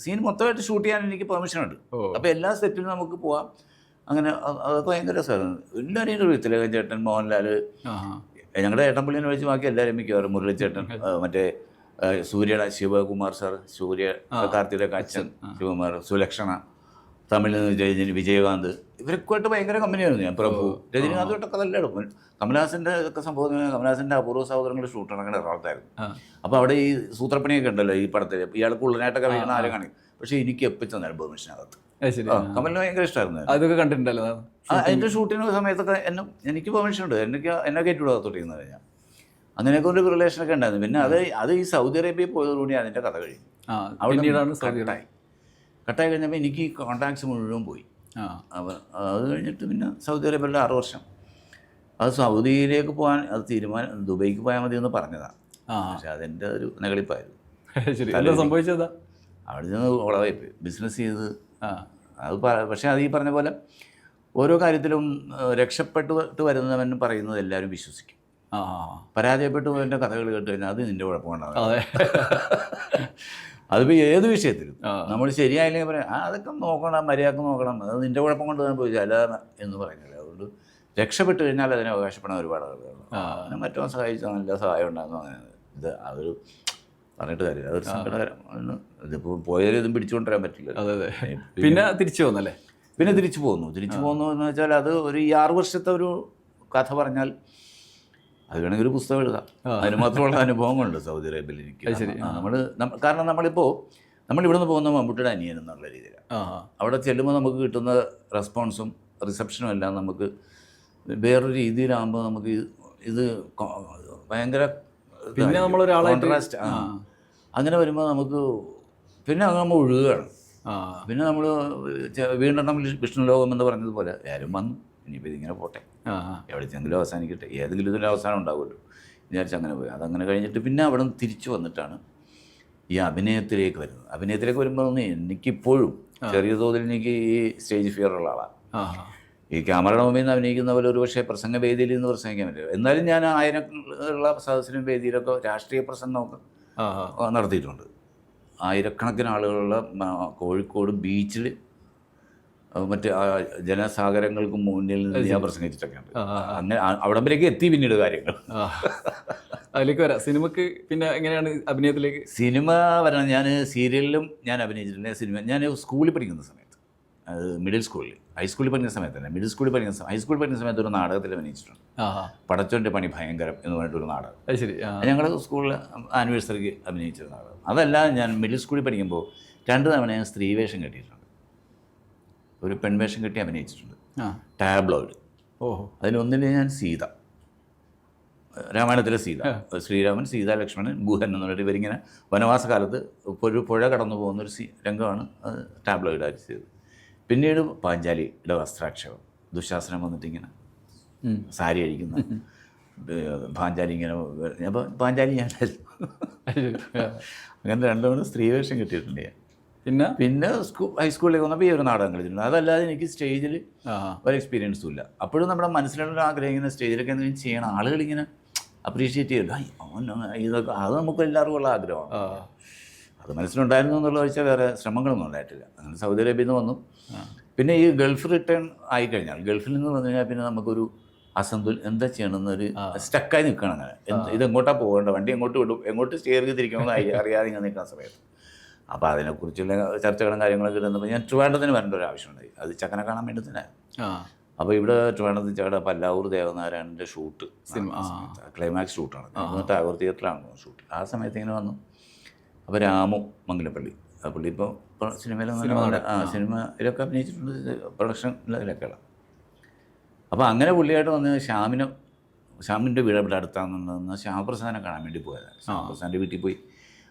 സീൻ മൊത്തമായിട്ട് ഷൂട്ട് ചെയ്യാൻ എനിക്ക് പെർമിഷൻ ഉണ്ട്. അപ്പോൾ എല്ലാ സെറ്റിലും നമുക്ക് പോവാം. അങ്ങനെ അതൊക്കെ ഭയങ്കര രസമായിരുന്നു. എല്ലാവരെയും ഒരു തിലകൻ ചേട്ടൻ, മോഹൻലാൽ, ഞങ്ങളുടെ ഏട്ടൻപള്ളിനെ വെച്ച് ബാക്കി എല്ലാവരും മിക്കവാറും, മുരളിച്ചേട്ടൻ, മറ്റേ സൂര്യയുടെ ശിവകുമാർ സാർ, സൂര്യ കാർത്തിയുടെ അച്ഛൻ ശിവകുമാർ, സുലക്ഷണ, തമിഴിൽ നിന്ന് വിജയകാന്ത്, ഇവരൊക്കെയായിട്ട് ഭയങ്കര കമ്പനിയായിരുന്നു ഞാൻ. പ്രഭു, രജനീകാന്തൊട്ടൊക്കെ നല്ല എടുക്കും. കമലഹാസൻ്റെ ഒക്കെ സംഭവം, കമലഹാസൻ്റെ അപൂർവ സഹോദരങ്ങളുടെ ഷൂട്ട് നടക്കുന്ന എറണാകുളത്തായിരുന്നു. അപ്പോൾ അവിടെ ഈ സൂത്രപ്പണിയൊക്കെ ഉണ്ടല്ലോ ഈ പടത്തിൽ. ഇയാൾക്ക് ഉള്ളനായിട്ടൊക്കെ വീണ ആരെ കാണിക്കും. പക്ഷേ എനിക്ക് എപ്പോൾ ചെന്നാലും പെർമിഷനകത്ത്. കമലിന് ഭയങ്കര ഇഷ്ടമായിരുന്നു. അതൊക്കെ കണ്ടിട്ടുണ്ടല്ലോ അതിൻ്റെ ഷൂട്ടിന് സമയത്തൊക്കെ എനിക്ക് പെർമിഷൻ ഉണ്ട്. എന്നെ കയറ്റിവിടുക തൊട്ടിരുന്നത് ഞാൻ. അങ്ങനെയൊക്കെ ഒരു റിലേഷനൊക്കെ ഉണ്ടായിരുന്നു. പിന്നെ അത് ഈ സൗദി അറേബ്യയിൽ പോയതോടുകൂടി അതിൻ്റെ കഥ കഴിഞ്ഞു. അവിടെ കട്ടായി കഴിഞ്ഞപ്പോൾ എനിക്ക് കോൺടാക്ട്സ് മുഴുവൻ പോയി. അപ്പോൾ അത് കഴിഞ്ഞിട്ട് പിന്നെ സൗദി അറേബ്യയിലെ 6 വർഷം. അത് സൗദിയിലേക്ക് പോകാൻ അത് ദുബൈക്ക് പോയാൽ മതി എന്ന് പറഞ്ഞതാണ്. പക്ഷെ അതെൻ്റെ ഒരു നെകളിപ്പായിരുന്നു. സംഭവിച്ചതാ അവിടെ നിന്ന് ഉളവായിപ്പോയി. ബിസിനസ് ചെയ്ത് അത് പക്ഷേ അത് ഈ പറഞ്ഞ പോലെ ഓരോ കാര്യത്തിലും രക്ഷപ്പെട്ട് വരുന്നവൻ പറയുന്നത് എല്ലാവരും വിശ്വസിക്കും. പരാജയപ്പെട്ടു പോയതിൻ്റെ കഥകൾ കേട്ട് കഴിഞ്ഞാൽ അത് നിൻ്റെ കുഴപ്പമുണ്ടാകും. അതിപ്പോൾ ഏത് വിഷയത്തിലും നമ്മൾ ശരിയായില്ലെങ്കിൽ പറയാം അതൊക്കെ നോക്കണം, മര്യാദക്ക് നോക്കണം, അത് നിൻ്റെ കുഴപ്പം കൊണ്ട് തന്നെ പോയി അല്ല എന്ന് പറയുന്നില്ല. അതുകൊണ്ട് രക്ഷപ്പെട്ട് കഴിഞ്ഞാൽ അതിനെ അവകാശപ്പെടാൻ ഒരുപാട് ആളുകളുണ്ട്. അങ്ങനെ മറ്റോ സഹായിച്ചാൽ നല്ല സഹായം ഉണ്ടാകുന്നു. അങ്ങനെ ഇത് അതൊരു പറഞ്ഞിട്ട് കാര്യമില്ല, അതൊരു സങ്കടകരമാണ്. ഇതിപ്പോൾ പോയാലും ഇതും പിടിച്ചുകൊണ്ടുവരാൻ പറ്റില്ല. അതെ. പിന്നെ തിരിച്ചു പോകുന്നല്ലേ? പിന്നെ തിരിച്ചു പോകുന്നു എന്ന് വെച്ചാൽ അത് ഒരു 6 വർഷത്തെ ഒരു കഥ പറഞ്ഞാൽ അത് വേണമെങ്കിൽ ഒരു പുസ്തകം എഴുതാം. അതിന് മാത്രമുള്ള അനുഭവങ്ങളുണ്ട് സൗദി അറേബ്യയിൽ എനിക്ക്. കാരണം നമ്മളിവിടുന്ന് പോകുന്ന മമ്മൂട്ടിയുടെ അനിയൻ എന്നുള്ള രീതിയിലാണ്. അവിടെ ചെല്ലുമ്പോൾ നമുക്ക് കിട്ടുന്ന റെസ്പോൺസും റിസപ്ഷനും എല്ലാം നമുക്ക് വേറൊരു രീതിയിലാകുമ്പോൾ നമുക്ക് ഇത് ഭയങ്കര പിന്നെ കോൺട്രാസ്റ്റ്. അങ്ങനെ വരുമ്പോൾ നമുക്ക് പിന്നെ അങ്ങ് നമ്മൾ ഒഴുകുകയാണ്. പിന്നെ നമ്മൾ വീണ്ടും നമ്മൾ വിഷ്ണു ലോകം എന്ന് പറഞ്ഞതുപോലെ ആരും വന്നു, ഇനിയിപ്പോൾ ഇതിങ്ങനെ പോട്ടെ, എവിടെയെങ്കിലും അവസാനിക്കട്ടെ, ഏതെങ്കിലും ഇതിൽ അവസാനം ഉണ്ടാവുമല്ലോ വിചാരിച്ച് അങ്ങനെ പോയി. അതങ്ങനെ കഴിഞ്ഞിട്ട് പിന്നെ അവിടെ നിന്ന് തിരിച്ചു വന്നിട്ടാണ് ഈ അഭിനയത്തിലേക്ക് വരുന്നത്. അഭിനയത്തിലേക്ക് വരുമ്പോൾ എനിക്കിപ്പോഴും ചെറിയ തോതിൽ എനിക്ക് ഈ സ്റ്റേജ് ഫിയർ ഉള്ള ആളാണ്. ഈ ക്യാമറയുടെ മുമ്പിൽ നിന്ന് അഭിനയിക്കുന്ന പോലെ ഒരു പക്ഷേ പ്രസംഗവേദിയിൽ നിന്ന് പ്രസംഗിക്കാൻ പറ്റില്ല. എന്നാലും ഞാൻ ആയിരങ്ങളുള്ള സദസ്സിനും വേദിയിലൊക്കെ രാഷ്ട്രീയ പ്രസംഗമൊക്കെ നടത്തിയിട്ടുണ്ട്. ആയിരക്കണക്കിന് ആളുകളുള്ള കോഴിക്കോട് ബീച്ചിൽ മറ്റ് ജനസാഗരങ്ങൾക്ക് മുന്നിൽ നിന്ന് ഞാൻ പ്രസംഗിച്ചിട്ടൊക്കെ ഉണ്ട്. അങ്ങനെ അവിടം വരെയൊക്കെ എത്തി പിന്നീട് കാര്യങ്ങൾ. അതിലേക്ക് വരാം. സിനിമക്ക് പിന്നെ എങ്ങനെയാണ് അഭിനയത്തിലേക്ക്? സിനിമ വരണം. ഞാൻ സീരിയലിലും ഞാൻ അഭിനയിച്ചിട്ടില്ല. സിനിമ ഞാൻ സ്കൂളിൽ പഠിക്കുന്ന സമയത്ത്, അത് മിഡിൽ സ്കൂളിൽ, ഹൈസ്കൂളിൽ പഠിക്കുന്ന സമയത്തല്ല, മിഡിൽ സ്കൂളിൽ പഠിക്കുന്ന ഹൈസ്കൂളിൽ പഠിക്കുന്ന സമയത്ത് ഒരു നാടകത്തിൽ അഭിനയിച്ചിട്ടുണ്ട്. പടച്ചോൻ്റെ പണി ഭയങ്കരം എന്ന് പറഞ്ഞിട്ടൊരു നാടകം. ശരി. ഞങ്ങൾ സ്കൂളിൽ ആനിവേഴ്സറിക്ക് അഭിനയിച്ചൊരു നാടകം. അതല്ല, ഞാൻ മിഡിൽ സ്കൂളിൽ പഠിക്കുമ്പോൾ 2 തവണ ഞാൻ സ്ത്രീവേഷം കെട്ടിയിട്ടുണ്ട്. ഒരു പെൺവേഷം കെട്ടി അഭിനയിച്ചിട്ടുണ്ട്, ടാബ്ലോയിഡ്. അതിലൊന്നിൽ ഞാൻ സീത, രാമായണത്തിലെ സീത, ശ്രീരാമൻ, സീത, ലക്ഷ്മണൻ, ഗുഹൻ എന്ന് പറഞ്ഞിട്ട് ഇവരിങ്ങനെ വനവാസകാലത്ത് ഇപ്പോൾ ഒരു പുഴ കടന്നു പോകുന്നൊരു രംഗമാണ് അത് ടാബ്ലോയിഡായിട്ട് ചെയ്തത്. പിന്നീട് പാഞ്ചാലിയുടെ വസ്ത്രാക്ഷരം, ദുശാസനം വന്നിട്ടിങ്ങനെ സാരി അഴിക്കുന്ന പാഞ്ചാലി ഇങ്ങനെ, അപ്പോൾ പാഞ്ചാലി ഞാനായിരുന്നു. അങ്ങനെ 2 തവണ സ്ത്രീവേഷം കിട്ടിയിട്ടുണ്ട് ഞാൻ. പിന്നെ ഹൈസ്കൂളിലേക്ക് വന്നപ്പോൾ ഈ ഒരു നാടകം കളിച്ചിട്ടുണ്ട്. അതല്ലാതെ എനിക്ക് സ്റ്റേജിൽ ഒരു എക്സ്പീരിയൻസും ഇല്ല. അപ്പോഴും നമ്മുടെ മനസ്സിലുള്ള ആഗ്രഹം ഇങ്ങനെ സ്റ്റേജിലൊക്കെ എന്തെങ്കിലും ചെയ്യണം, ആളുകളിങ്ങനെ അപ്രീഷിയേറ്റ് ചെയ്യില്ല, ഇതൊക്കെ അത് നമുക്ക് എല്ലാവർക്കും ഉള്ള ആഗ്രഹമാണ്. അത് മനസ്സിലുണ്ടായിരുന്നു എന്നുള്ള വെച്ചാൽ വേറെ ശ്രമങ്ങളൊന്നും ഉണ്ടായിട്ടില്ല. അങ്ങനെ സൗദി അറേബ്യയിൽ നിന്ന് വന്നു. പിന്നെ ഈ ഗൾഫ് റിട്ടേൺ ആയിക്കഴിഞ്ഞാൽ, ഗൾഫിൽ നിന്ന് വന്നു കഴിഞ്ഞാൽ പിന്നെ നമുക്കൊരു എന്താ ചെയ്യണമെന്നൊരു സ്റ്റക്കായി നിൽക്കണം. അങ്ങനെ ഇതെങ്ങോട്ടാണ് പോകേണ്ട, വണ്ടി എങ്ങോട്ട് വിടും, എങ്ങോട്ട് സ്റ്റെയർ ചെയ്തിരിക്കണമെന്ന് അറിയാതെ ഇങ്ങനെ നിൽക്കുന്ന സമയത്ത് അപ്പോൾ അതിനെക്കുറിച്ചുള്ള ചർച്ചകളും കാര്യങ്ങളൊക്കെ ഇരുന്നപ്പോൾ ഞാൻ ട്രിവാൻഡ്രത്തിന് വരേണ്ട ഒരു ആവശ്യമുണ്ടായി. അത് ചക്കനെ കാണാൻ വേണ്ടി തന്നെ. അപ്പോൾ ഇവിടെ ട്രിവാൻഡ്രത്ത് ചേട്ടാ പല്ലാവൂർ ദേവനാരായണൻ്റെ ഷൂട്ട് ക്ലൈമാക്സ് ഷൂട്ടാണ് ടാഗോർ തിയേറ്ററിലാണ് ഷൂട്ട്. ആ സമയത്ത് ഇങ്ങനെ വന്നു. അപ്പോൾ രാമു മംഗലപ്പള്ളി, ആ പുള്ളി ഇപ്പോൾ സിനിമയിലൊന്നും സിനിമയിലൊക്കെ അഭിനയിച്ചിട്ടുണ്ട്, പ്രൊഡക്ഷനിലൊക്കെയാണ്. അപ്പോൾ അങ്ങനെ പുള്ളിയായിട്ട് വന്ന് ശ്യാമിൻ്റെ വീട് ഇവിടെ അടുത്താണെന്നുണ്ടെന്ന് ശ്യാമപ്രസാദിനെ കാണാൻ വേണ്ടി പോയതാണ്. ശ്യാമപ്രസാദിൻ്റെ വീട്ടിൽ പോയി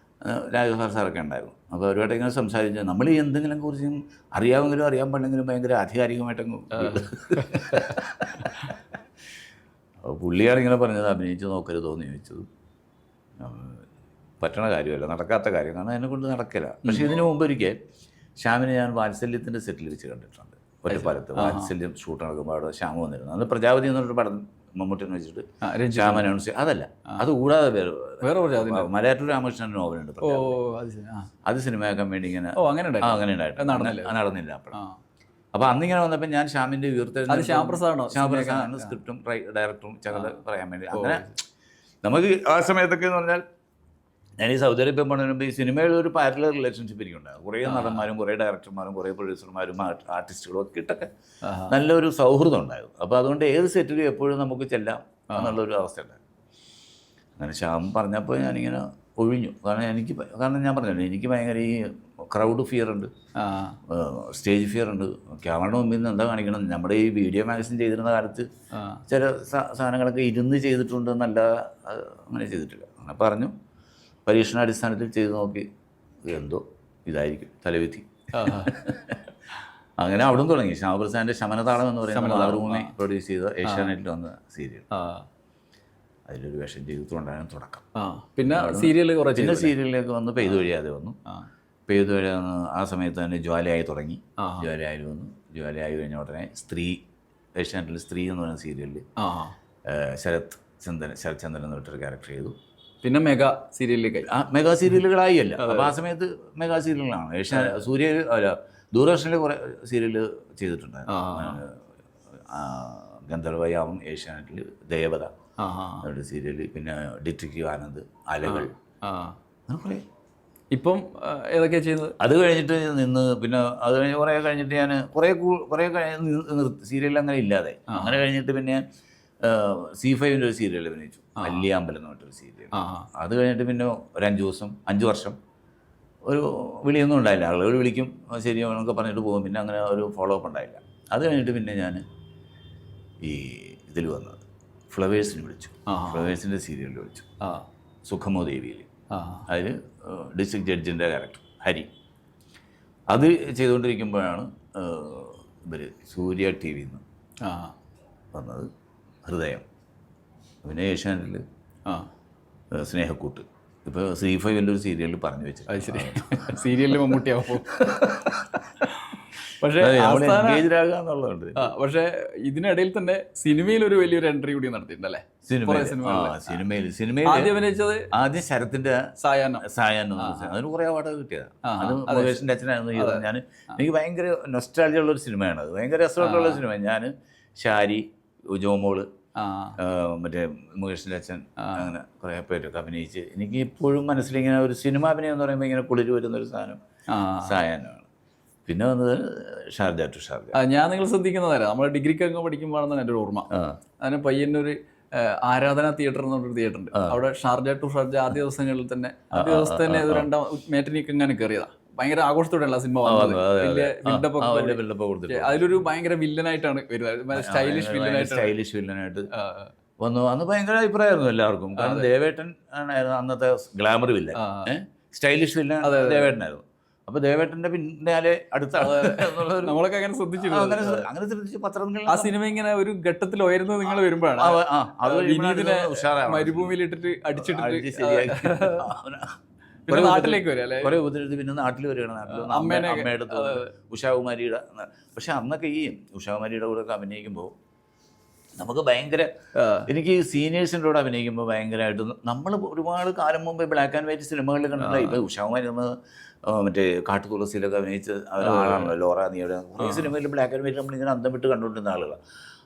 രാജഗോപാൽ സാറൊക്കെ ഉണ്ടായിരുന്നു. അപ്പോൾ അവരുമായിട്ട് ഇങ്ങനെ സംസാരിച്ച് നമ്മൾ ഈ എന്തെങ്കിലും കുറിച്ചും അറിയാമെങ്കിലും അറിയാൻ പാടില്ലെങ്കിലും ഭയങ്കര ആധികാരികമായിട്ടങ്ങ് അപ്പോൾ പുള്ളിയാണ് ഇങ്ങനെ പറഞ്ഞത് അഭിനയിച്ച് നോക്കരുതോ എന്ന് ചോദിച്ചത്. പറ്റണ കാര്യമല്ല, നടക്കാത്ത കാര്യം, കാരണം എന്നെക്കൊണ്ട് നടക്കില്ല. പക്ഷേ ഇതിനു മുമ്പ് ഒരിക്കൽ ശ്യാമിനെ ഞാൻ വാത്സല്യത്തിൻ്റെ സെറ്റിൽ വെച്ച് കണ്ടിട്ടുണ്ട്. ഒറ്റപ്പാലത്ത് വാത്സല്യം ഷൂട്ട് നടക്കുമ്പോൾ അവിടെ ശ്യാമ വന്നിരുന്നു. അന്ന് പ്രജാപതി എന്നൊരു പടം മമ്മൂട്ടിനെ വെച്ചിട്ട് ശ്യാമ അനൗൺസ് അതല്ല, അത് കൂടാതെ വേറെ മലയാറ്റൂർ രാമകൃഷ്ണൻ്റെ നോവലുണ്ട്, അത് സിനിമയാക്കാൻ വേണ്ടി ഇങ്ങനെ അങ്ങനെ നടന്നില്ല അപ്പോഴും. അപ്പോൾ അന്നിങ്ങനെ വന്നപ്പോൾ ഞാൻ ശ്യാമിൻ്റെ ശ്യാമപ്രസാദാണ് സ്ക്രിപ്റ്റും ഡയറക്ടറും ചകല പറയാൻ വേണ്ടി. അങ്ങനെ നമുക്ക് ആ സമയത്തൊക്കെ എന്ന് പറഞ്ഞാൽ ഞാൻ ഈ സൗദി അറേബ്യ പോകുന്നതിന് ഈ സിനിമയിൽ ഒരു പാരലൽ റിലേഷൻഷിപ്പ് എനിക്കുണ്ടാകും. കുറേ നടന്മാരും കുറേ ഡയറക്ടർമാരും കുറേ പ്രൊഡ്യൂസർമാരും ആർട്ടിസ്റ്റുകളും ഒക്കെ ഇട്ടൊക്കെ നല്ലൊരു സൗഹൃദം ഉണ്ടായിരുന്നു. അപ്പോൾ അതുകൊണ്ട് ഏത് സെറ്റിലും എപ്പോഴും നമുക്ക് ചെല്ലാം എന്നുള്ളൊരു അവസ്ഥ ഉണ്ടായിരുന്നു. അങ്ങനെ ശ്യാം പറഞ്ഞപ്പോൾ ഞാനിങ്ങനെ ഒഴിഞ്ഞു. കാരണം ഞാൻ പറഞ്ഞല്ലോ, എനിക്ക് ഭയങ്കര ഈ ക്രൗഡ് ഫിയർ ഉണ്ട്, സ്റ്റേജ് ഫിയർ ഉണ്ട്. ക്യാമറയുടെ മുമ്പിൽ നിന്ന് എന്താ കാണിക്കണം. നമ്മുടെ ഈ വീഡിയോ മാഗസിൻ ചെയ്തിരുന്ന കാലത്ത് ചില സാധനങ്ങളൊക്കെ ഇരുന്ന് ചെയ്തിട്ടുണ്ട് എന്നല്ല, അങ്ങനെ ചെയ്തിട്ടില്ല. അങ്ങനെ പറഞ്ഞു, പരീക്ഷണാടിസ്ഥാനത്തിൽ ചെയ്ത് നോക്കി, എന്തോ ഇതായിരിക്കും തലവിധി. അങ്ങനെ അവിടുന്ന് തുടങ്ങി. ശ്യാമപ്രസാദിൻ്റെ ശമനതാളം എന്ന് പറയുന്ന മാതൃഭൂമി പ്രൊഡ്യൂസ് ചെയ്ത ഏഷ്യാനെറ്റിൽ വന്ന സീരിയൽ, അതിലൊരു വേഷം ചെയ്തുകൊണ്ടാണ് തുടക്കം. പിന്നെ സീരിയലിലേക്ക് വന്ന് പെയ്തു വഴിയാതെ വന്നു. പെയ്തു വഴിയാതെ വന്ന് ആ സമയത്ത് തന്നെ ജ്വാലയായി തുടങ്ങി. ജ്വാലയായി വന്നു. ജ്വാലയായി കഴിഞ്ഞ ഉടനെ സ്ത്രീ, ഏഷ്യാനെറ്റിൽ സ്ത്രീ എന്ന് പറയുന്ന സീരിയലിൽ ശരത് ചന്ദ്രൻ എന്ന് പറഞ്ഞൊരു ക്യാരക്ടർ ചെയ്തു. പിന്നെ മെഗാ സീരിയലിലേക്കായി. മെഗാ സീരിയലുകളായി അല്ല, അപ്പോൾ ആ സമയത്ത് മെഗാ സീരിയലുകളാണ്. സൂര്യ അല്ല, ദൂരദർശനിൽ കുറേ സീരിയൽ ചെയ്തിട്ടുണ്ടായിരുന്നു. ഗന്ധർവയാവും ഏഷ്യാനെറ്റിൽ ദേവത അവരുടെ സീരിയൽ, പിന്നെ ഡിറ്റക്റ്റീവ് ആനന്ദ്, അലകൾ, അങ്ങനെ കുറേ. ഇപ്പം ഏതൊക്കെയാണ് ചെയ്യുന്നത്? അത് കഴിഞ്ഞിട്ട് നിന്ന് പിന്നെ അത് കഴിഞ്ഞ് കുറേ കഴിഞ്ഞിട്ട് ഞാൻ കുറേ സീരിയൽ അങ്ങനെ ഇല്ലാതെ. അങ്ങനെ കഴിഞ്ഞിട്ട് പിന്നെ C5-ൻ്റെ ഒരു സീരിയൽ അഭിനയിച്ചു, അല്ലിയാമ്പലം എന്ന് പറഞ്ഞൊരു സീരിയൽ. അത് കഴിഞ്ഞിട്ട് പിന്നെ ഒരു 5 വർഷം ഒരു വിളിയൊന്നും ഉണ്ടായില്ല. ആളുകൾ വിളിക്കും, ശരിയോ എന്നൊക്കെ പറഞ്ഞിട്ട് പോകും. പിന്നെ അങ്ങനെ ഒരു ഫോളോ അപ്പ് ഉണ്ടായില്ല. അത് കഴിഞ്ഞിട്ട് പിന്നെ ഞാൻ ഈ ഇതിൽ വന്നത് ഫ്ലവേഴ്സിന് വിളിച്ചു. ഫ്ലവേഴ്സിൻ്റെ സീരിയലിൽ വിളിച്ചു, സുഖമോ ദേവിയിൽ. അതിൽ ഡിസ്ട്രിക്ട് ജഡ്ജിൻ്റെ ക്യാരക്ടർ ഹരി. അത് ചെയ്തുകൊണ്ടിരിക്കുമ്പോഴാണ് ഇവർ സൂര്യ TV-യിൽ നിന്ന് വന്നത് ഹൃദയം. പിന്നെ ഏഷ്യാനെറ്റിൽ സ്നേഹക്കൂട്ട്. ഇപ്പോൾ C5-ൻ്റെ ഒരു സീരിയലിൽ പറഞ്ഞു വെച്ചു. അത് ശരി, സീരിയലിൽ മമ്മൂട്ടിയാവും. പക്ഷേ എന്നുള്ളതുണ്ട്. പക്ഷേ ഇതിനിടയിൽ തന്നെ സിനിമയിൽ ഒരു വലിയൊരു എൻട്രി കൂടി നടത്തിയിട്ടുണ്ടല്ലേ? സിനിമയിൽ ആദ്യം ശരത്തിന്റെ സായാഹ്നം അതിന് കുറേ അവാർഡ് കിട്ടിയത്. അത് മുകേഷിന്റെ അച്ഛനായിരുന്നു. ഞാൻ എനിക്ക് ഭയങ്കര നൊസ്റ്റാൾജിയ ഉള്ളൊരു സിനിമയാണ് അത്. ഭയങ്കര രസമായിട്ടുള്ള സിനിമ. ഞാൻ ഷാരി, ജോമോള്, മറ്റേ മുകേഷിൻ്റെ അച്ഛൻ, അങ്ങനെ കുറേ പേരൊക്കെ അഭിനയിച്ച് എനിക്ക് ഇപ്പോഴും മനസ്സിലിങ്ങനെ ഒരു സിനിമ അഭിനയം എന്ന് പറയുമ്പോൾ ഇങ്ങനെ കുളിര് വരുന്നൊരു സാധനം സായാഹ്നമാണ്. പിന്നെ വന്നത് ഷാർജ ടു ഷാർജ. ഞാൻ നിങ്ങൾ ശ്രദ്ധിക്കുന്നതല്ല, നമ്മൾ ഡിഗ്രിക്കൊക്കെ പഠിക്കുമ്പോഴാണെന്നാണ് എൻ്റെ ഒരു ഓർമ്മ. അതിന് പയ്യന്നൊരു ആരാധന തിയേറ്റർ എന്ന് പറഞ്ഞൊരു തിയേറ്റർ ഉണ്ട്. അവിടെ ഷാർജ ടു ഷാർജ ആദ്യ ദിവസങ്ങളിൽ തന്നെ ഒരു 2 മേറ്റിനിക്ക് ഇങ്ങനെ കയറിയതാണ്. ഭയങ്കര ആഘോഷത്തോടെയുള്ള സിനിമ വന്നത്. അതിലൊരു ഭയങ്കര വില്ലനായിട്ടാണ് വരുന്നത്, സ്റ്റൈലിഷ് വില്ലനായിട്ട് വന്നു. അന്ന് ഭയങ്കര അഭിപ്രായമായിരുന്നു എല്ലാവർക്കും. കാരണം ദേവേട്ടൻ ആയിരുന്നു അന്നത്തെ ഗ്ലാമർ വില്ലൻ, സ്റ്റൈലിഷ് വില്ലൻ ദേവേട്ടനായിരുന്നു. അപ്പോൾ ദേവേട്ടൻ്റെ പിന്നാലെ അടുത്ത നമ്മളൊക്കെ അങ്ങനെ ശ്രദ്ധിച്ചു. അങ്ങനെ ശ്രദ്ധിച്ച് പത്രങ്ങൾ ആ സിനിമ ഇങ്ങനെ ഒരു ഘട്ടത്തിൽ ഉയരുന്നത് നിങ്ങൾ വരുമ്പോഴാണ് മരുഭൂമിയിൽ ഇട്ടിട്ട് അടിച്ചിട്ട് നാട്ടിലേക്ക് വരിക അല്ലേ? കുറെ ഉപദ്രവത്തിൽ പിന്നെ നാട്ടിൽ വരികയാണ്. അമ്മയുടെ ഉഷാകുമാരിയുടെ. പക്ഷെ അന്നൊക്കെ ഈ ഉഷാകുമാരിയുടെ കൂടെ ഒക്കെ അഭിനയിക്കുമ്പോൾ നമുക്ക് ഭയങ്കര, എനിക്ക് സീനിയേഴ്സിൻ്റെ കൂടെ അഭിനയിക്കുമ്പോൾ ഭയങ്കരമായിട്ട് നമ്മൾ ഒരുപാട് കാലം മുമ്പ് ബ്ലാക്ക് ആൻഡ് വൈറ്റ് സിനിമകളിൽ കണ്ടില്ല. ഇപ്പോൾ ഉഷാകുമാരി നമ്മൾ മറ്റേ കാട്ടുതുളസിയിലൊക്കെ അഭിനയിച്ച് ആളാണല്ലോ, ലോറ നീയുടെ കുറേ സിനിമയിൽ ബ്ലാക്ക് ആൻഡ് വൈറ്റ് നമ്മളിങ്ങനെ അന്തം വിട്ട് കണ്ടുകൊണ്ടിരുന്ന ആളുകളാണ്.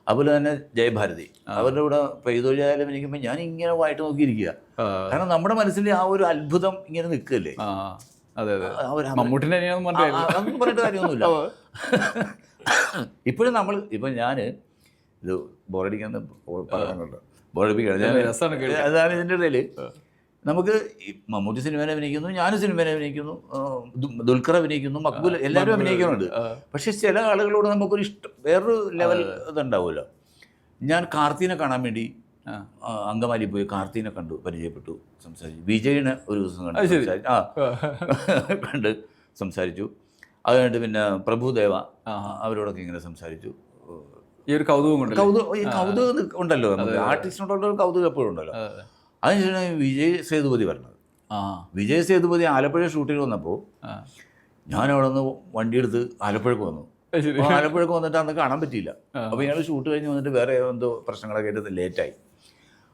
അതുപോലെ തന്നെ ജയഭാരതി, അവരുടെ കൂടെ പെയ്തൊഴിയാലും അഭിനയിക്കുമ്പോൾ ഞാൻ ഇങ്ങനെ വായിട്ട് നോക്കിയിരിക്കുക. കാരണം നമ്മുടെ മനസ്സിൽ ആ ഒരു അത്ഭുതം ഇങ്ങനെ നിൽക്കുകയല്ലേ. മമ്മൂട്ടിനെ പറഞ്ഞിട്ട് കാര്യമൊന്നുമില്ല. ഇപ്പോഴും ഇപ്പം ഞാൻ ഇത് ബോറടിക്കാന്ന് പറയാനുണ്ട്, ബോറടിപ്പിക്കണം. അതാണ് ഇതിൻ്റെ ഇടയിൽ നമുക്ക് മമ്മൂട്ടി സിനിമയിൽ അഭിനയിക്കുന്നു, ഞാനും സിനിമയിൽ അഭിനയിക്കുന്നു, ദുൽഖർ അഭിനയിക്കുന്നു, മക്ബൂൽ, എല്ലാവരും അഭിനയിക്കുന്നുണ്ട്. പക്ഷെ ചില ആളുകളോട് നമുക്കൊരു ഇഷ്ടം, വേറൊരു ലെവൽ ഇതുണ്ടാവുമല്ലോ. ഞാൻ കാർത്തിനെ കാണാൻ വേണ്ടി അങ്കമാലി പോയി കാർത്തിനെ കണ്ടു, പരിചയപ്പെട്ടു, സംസാരിച്ചു. വിജയിനെ ഒരു ദിവസം കണ്ട് സംസാരിച്ചു. അത് കഴിഞ്ഞിട്ട് പിന്നെ പ്രഭുദേവ അവരോടൊക്കെ ഇങ്ങനെ സംസാരിച്ചു. ഈ ഒരു കൗതുകം ഉണ്ടല്ലോ, നമുക്ക് ആർട്ടിസ്റ്റിനോടുള്ള ഒരു കൗതുകം എപ്പോഴും ഉണ്ടല്ലോ. അതിനുശേഷം വിജയ് സേതുപതി പറഞ്ഞത്. വിജയ് സേതുപതി ആലപ്പുഴ ഷൂട്ടിൽ വന്നപ്പോൾ ഞാൻ അവിടെ നിന്ന് വണ്ടിയെടുത്ത് ആലപ്പുഴക്ക് വന്നു. ആലപ്പുഴക്ക് വന്നിട്ട് അന്ന് കാണാൻ പറ്റിയില്ല. അപ്പോൾ ഇയാൾ ഷൂട്ട് കഴിഞ്ഞ് വന്നിട്ട് വേറെ എന്തോ പ്രശ്നങ്ങളൊക്കെ ആയിട്ട് ലേറ്റായി.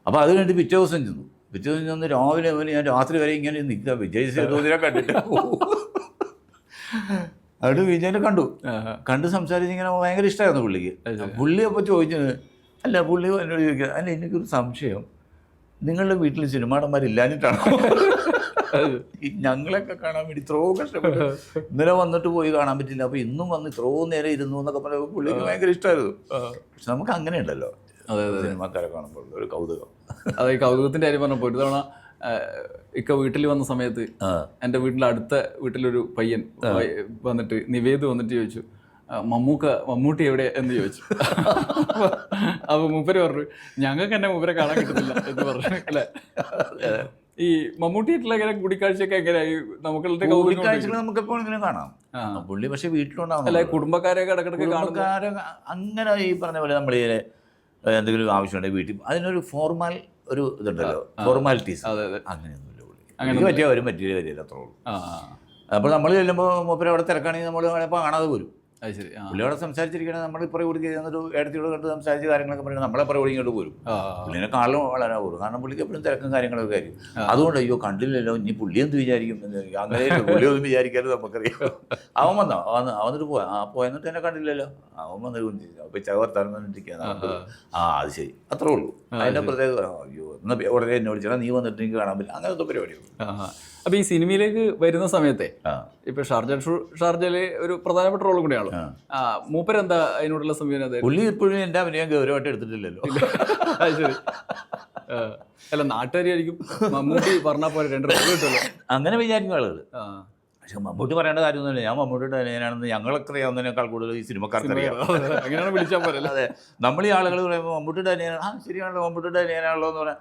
അപ്പോൾ അത് കഴിഞ്ഞിട്ട് പിറ്റേ ദിവസം ചെന്നു. പിറ്റേ ദിവസം ചെന്ന് രാവിലെ ഞാൻ രാത്രി വരെ ഇങ്ങനെ നിൽക്കുക, വിജയ് സേതുപതിനെ കണ്ടിട്ട്. അവിടെ വിജയനെ കണ്ട് സംസാരിച്ച് ഇങ്ങനെ ഭയങ്കര ഇഷ്ടമായിരുന്നു പുള്ളിക്ക്. പുള്ളി അപ്പോൾ ചോദിച്ചത്, അല്ല പുള്ളി എന്നോട് ചോദിക്കുക, അല്ല എനിക്കൊരു സംശയം, നിങ്ങളുടെ വീട്ടിൽ സിനിമാടന്മാരില്ലാഞ്ഞിട്ടാണോ ഞങ്ങളൊക്കെ കാണാൻ വേണ്ടി ഇത്രയോ കഷ്ടപ്പെട്ടു, ഇന്നലെ വന്നിട്ട് പോയി കാണാൻ പറ്റില്ല, അപ്പോൾ ഇന്നും വന്ന് ഇത്രയോ നേരം ഇരുന്നു എന്നൊക്കെ പറയുമ്പോൾ പുള്ളിക്ക് ഭയങ്കര ഇഷ്ടമായിരുന്നു. പക്ഷെ നമുക്ക് അങ്ങനെ ഉണ്ടല്ലോ സിനിമാക്കാരെ കാണുമ്പോൾ ഒരു കൗതുകം. അതെ, ഈ കൗതുകത്തിൻ്റെ കാര്യം പറഞ്ഞപ്പോൾ ഒരു തവണ ഇക്ക വീട്ടിൽ വന്ന സമയത്ത് എൻ്റെ വീട്ടിലെ അടുത്ത വീട്ടിലൊരു പയ്യൻ വന്നിട്ട് നിവേദ് വന്നിട്ട് ചോദിച്ചു, മമ്മൂട്ടി എവിടെ എന്ന് ചോദിച്ചു. അപ്പൊ മൂപ്പര് പറഞ്ഞു, ഞങ്ങൾക്ക് എന്നെ മൂപ്പരെ കാണാൻ കിട്ടുന്നില്ല എന്ന് പറഞ്ഞു. അല്ലെ, ഈ മമ്മൂട്ടിയായിട്ടുള്ള ഇങ്ങനെ കൂടിക്കാഴ്ചയൊക്കെ എങ്ങനെയായി? നമുക്കെപ്പോൾ ഇങ്ങനെ കാണാം പുള്ളി, പക്ഷെ വീട്ടിലുണ്ടാവും. അല്ലെ, കുടുംബക്കാരെയൊക്കെ ഇടക്കിടക്ക് കുടുംബക്കാരെ അങ്ങനെ ഈ പറഞ്ഞ പോലെ നമ്മൾ എന്തെങ്കിലും ആവശ്യമുണ്ടെങ്കിൽ വീട്ടിൽ അതിനൊരു ഫോർമാൽ ഒരു ഇതുണ്ടല്ലോ, ഫോർമാലിറ്റീസ്, അങ്ങനെയൊന്നുമില്ല പുള്ളി. അങ്ങനെ പറ്റിയ വരും, പറ്റിയ വരില്ല, അത്രേ ഉള്ളൂ. അപ്പോൾ നമ്മൾ ചെല്ലുമ്പോൾ മൂപ്പര് അവിടെ തിരക്കാണെങ്കിൽ നമ്മൾ വേണപ്പോൾ കാണാതെ വരും. പുള്ളിയോടെ സംസാരിച്ചിരിക്കണേ നമ്മൾ ഇപ്പറേ കൂടി ഒരു ഇടത്തിലൂടെ കണ്ട് സംസാരിച്ച് കാര്യങ്ങളൊക്കെ പറയുന്നത് നമ്മളെപ്പറേ കൂടി ഇങ്ങോട്ട് പോരും. പുള്ളിനെ കാണലും വളരെ പോകും, കാരണം പുള്ളിക്ക് എപ്പോഴും തിരക്കും കാര്യങ്ങളൊക്കെ ആയിരിക്കും. അതുകൊണ്ട് അയ്യോ കണ്ടില്ലല്ലോ, ഇനി പുള്ളി എന്ത് വിചാരിക്കും എന്ന് അങ്ങനെ പുള്ളിയൊന്നും വിചാരിക്കാനും നമുക്കറിയാം. അവൻ വന്നിട്ട് പോയെന്നിട്ട് എന്നെ കണ്ടില്ലല്ലോ, അവൻ വന്നിട്ട് അപ്പോൾ ചവർത്താൻ വന്നിട്ടിരിക്കുക. അത് ശരി, അത്രേ ഉള്ളൂ. അതിൻ്റെ പ്രത്യേകത അയ്യോ എന്നാൽ ഉടനെ എന്നെ വിളിച്ചാൽ നീ വന്നിട്ട് എനിക്ക് കാണാൻ പറ്റില്ല, അങ്ങനത്തെ പരിപാടിയുള്ളൂ. അപ്പോൾ ഈ സിനിമയിലേക്ക് വരുന്ന സമയത്ത് ഇപ്പൊ ഷാർജയിലെ ഒരു പ്രധാനപ്പെട്ട റോൾ കൂടിയാണ്. മൂപ്പരെന്താ അതിനോടുള്ള സമീപനം? പുള്ളി ഇപ്പോഴും എൻ്റെ അഭിനയം ഗൗരവമായിട്ട് എടുത്തിട്ടില്ലല്ലോ. ശരി. അല്ല, നാട്ടുകാരിയായിരിക്കും മമ്മൂട്ടി പറഞ്ഞാൽ പോലെ 2 റോൾ കിട്ടുമല്ലോ അങ്ങനെ വിചാരിക്കും ആളുകൾ. പക്ഷെ മമ്മൂട്ടി പറയേണ്ട കാര്യമൊന്നുമില്ല, ഞാൻ മമ്മൂട്ടിയുടെ അനിയനാണെന്ന് ഞങ്ങളൊക്കെ അറിയാവുന്നതിനേക്കാൾ കൂടുതൽ ഈ സിനിമക്കാർക്ക് അറിയാം. അങ്ങനെയാണ് വിളിച്ചാൽ പോലെ. അതെ, നമ്മൾ ഈ ആളുകൾ പറയുമ്പോൾ മമ്മൂട്ടിയുടെ അനിയനാണ്, ശരിയാണല്ലോ മമ്മൂട്ടിയുടെ അനിയനാണല്ലോ എന്ന് പറയാം.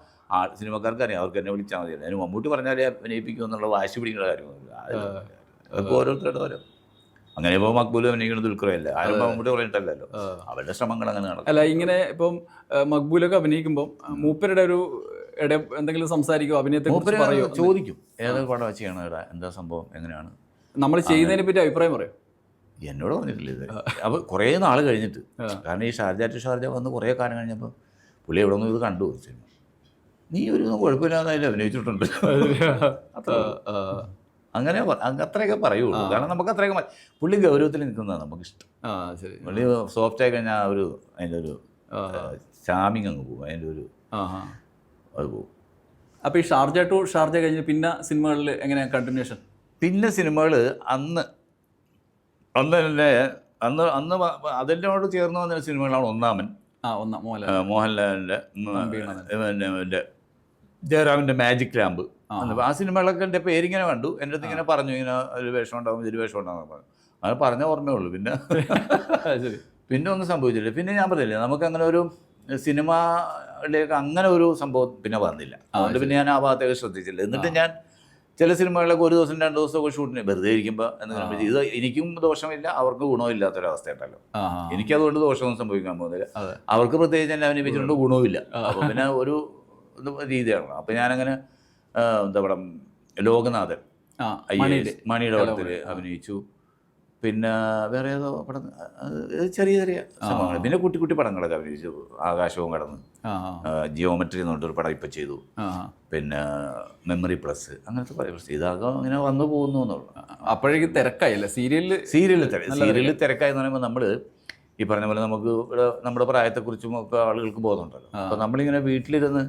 സിനിമക്കാർക്ക് അറിയാം, അവർക്ക് എന്നെ വിളിച്ചാൽ മതിയല്ലോ. അതിന് മമ്മൂട്ടി പറഞ്ഞാലേ അഭിനയിപ്പിക്കും എന്നുള്ള വാശി പിടിക്കുന്ന കാര്യമൊന്നുമില്ല. അതൊക്കെ ഓരോരുത്തരുടെ ഓരോ. അങ്ങനെ ഇപ്പോൾ മക്ബൂൽ അഭിനയിക്കുന്നത് ദുൽഖറല്ല, ആരും മമ്മൂട്ടി പറഞ്ഞിട്ടല്ലല്ലോ, അവരുടെ ശ്രമങ്ങൾ അങ്ങനെ നടക്കും. അല്ല, ഇങ്ങനെ ഇപ്പം മക്ബൂലൊക്കെ അഭിനയിക്കുമ്പോൾ മൂപ്പരുടെ ഒരു എന്തെങ്കിലും സംസാരിക്കും, അഭിനയത്തെ പറയോ, ചോദിക്കും ഏതൊക്കെ പടം ചെയ്യണം, എന്താ സംഭവം, എങ്ങനെയാണ് നമ്മൾ ചെയ്യുന്നതിനെ പറ്റി അഭിപ്രായം പറയും. എന്നോട് പറഞ്ഞിട്ടില്ല ഇത്. അപ്പോൾ കുറേ നാൾ കഴിഞ്ഞിട്ട്, കാരണം ഈ ഷാർജ വന്ന് കുറേ കാലം കഴിഞ്ഞപ്പോൾ പുള്ളി എവിടെ നിന്ന് ഇത് കണ്ടു, നീ ഒരു കുഴപ്പമില്ലാതെ അതിൽ അഭിനയിച്ചിട്ടുണ്ട്, അങ്ങനെ അത്രയൊക്കെ പറയുള്ളൂ. കാരണം നമുക്ക് അത്രയൊക്കെ പുള്ളി ഗൗരവത്തിൽ നിൽക്കുന്നതാണ് നമുക്കിഷ്ടം. പുള്ളി സോഫ്റ്റ് ആയി കഴിഞ്ഞാൽ അതിൻ്റെ ഒരു ചാമിങ് അങ്ങ് പോകും, അതിൻ്റെ ഒരു അത് പോകും. അപ്പോൾ ഈ ഷാർജ ടു ഷാർജ കഴിഞ്ഞ് പിന്നെ സിനിമകളിൽ എങ്ങനെയാണ് കണ്ടിന്യൂഷൻ? പിന്നെ സിനിമകൾ അന്ന് അതിനോട് ചേർന്ന് വന്ന സിനിമകളാണ് ഒന്നാമൻ, മോഹൻലാലിൻ്റെ, പിന്നെ ജയറാമിൻ്റെ മാജിക് ലാമ്പ്. ആ സിനിമകളൊക്കെ എൻ്റെ പേരിങ്ങനെ കണ്ടു, എൻ്റെ അടുത്ത് ഇങ്ങനെ പറഞ്ഞു, ഇങ്ങനെ ഒരു വേഷം ഉണ്ടാകും, ഇതൊരു വേഷം ഉണ്ടാകും പറഞ്ഞു. അങ്ങനെ പറഞ്ഞ ഓർമ്മയേ ഉള്ളൂ. പിന്നെ ഒന്നും സംഭവിച്ചില്ല. പിന്നെ ഞാൻ പറഞ്ഞില്ലേ, നമുക്കങ്ങനെ ഒരു സിനിമയിലേക്ക് അങ്ങനെ ഒരു സംഭവം പിന്നെ വന്നില്ല. അതുകൊണ്ട് പിന്നെ ഞാൻ ആ ഭാഗത്തേക്ക് ശ്രദ്ധിച്ചില്ല. എന്നിട്ട് ഞാൻ ചില സിനിമകളിലൊക്കെ 1 ദിവസം 2 ദിവസമൊക്കെ ഷൂട്ടിന് വെറുതെ ഇരിക്കുമ്പോൾ എന്തെങ്കിലും ഇത് എനിക്കും ദോഷമില്ല, അവർക്ക് ഗുണമില്ലാത്തൊരവസ്ഥയുണ്ടല്ലോ. എനിക്കതുകൊണ്ട് ദോഷമൊന്നും സംഭവിക്കാൻ പോകുന്നില്ല, അവർക്ക് പ്രത്യേകിച്ച് എന്നെ അഭിനയിച്ചിട്ടുണ്ട് ഗുണവുമില്ല. അപ്പോൾ പിന്നെ ഒരു രീതിയാണ്. അപ്പോൾ ഞാനങ്ങനെ എന്താ പറയുക, ലോകനാഥൻ മണിയുടെ പടത്തിൽ അഭിനയിച്ചു. പിന്നെ വേറെ ഏതോ പടം, ചെറിയ ചെറിയ സംഭവങ്ങൾ. പിന്നെ കുട്ടി കുട്ടി പടങ്ങളൊക്കെ അഭിനയിച്ചു. ആകാശവും കടന്ന്, ജിയോമെട്രി എന്ന് പറഞ്ഞൊരു പടം ഇപ്പം ചെയ്തു. പിന്നെ മെമ്മറി പ്ലസ്, അങ്ങനത്തെ പല പ്രശ്നം. ഇതാകെ ഇങ്ങനെ വന്നു പോകുന്നു എന്നുള്ളു. അപ്പോഴേക്ക് തിരക്കായില്ല സീരിയലിൽ തിരക്കായി എന്ന് പറയുമ്പോൾ നമ്മൾ ഈ പറഞ്ഞ പോലെ നമുക്ക് ഇവിടെ നമ്മുടെ പ്രായത്തെക്കുറിച്ചും ഒക്കെ ആളുകൾക്ക് ബോധമുണ്ടല്ലോ. അപ്പോൾ നമ്മളിങ്ങനെ വീട്ടിലിരുന്ന്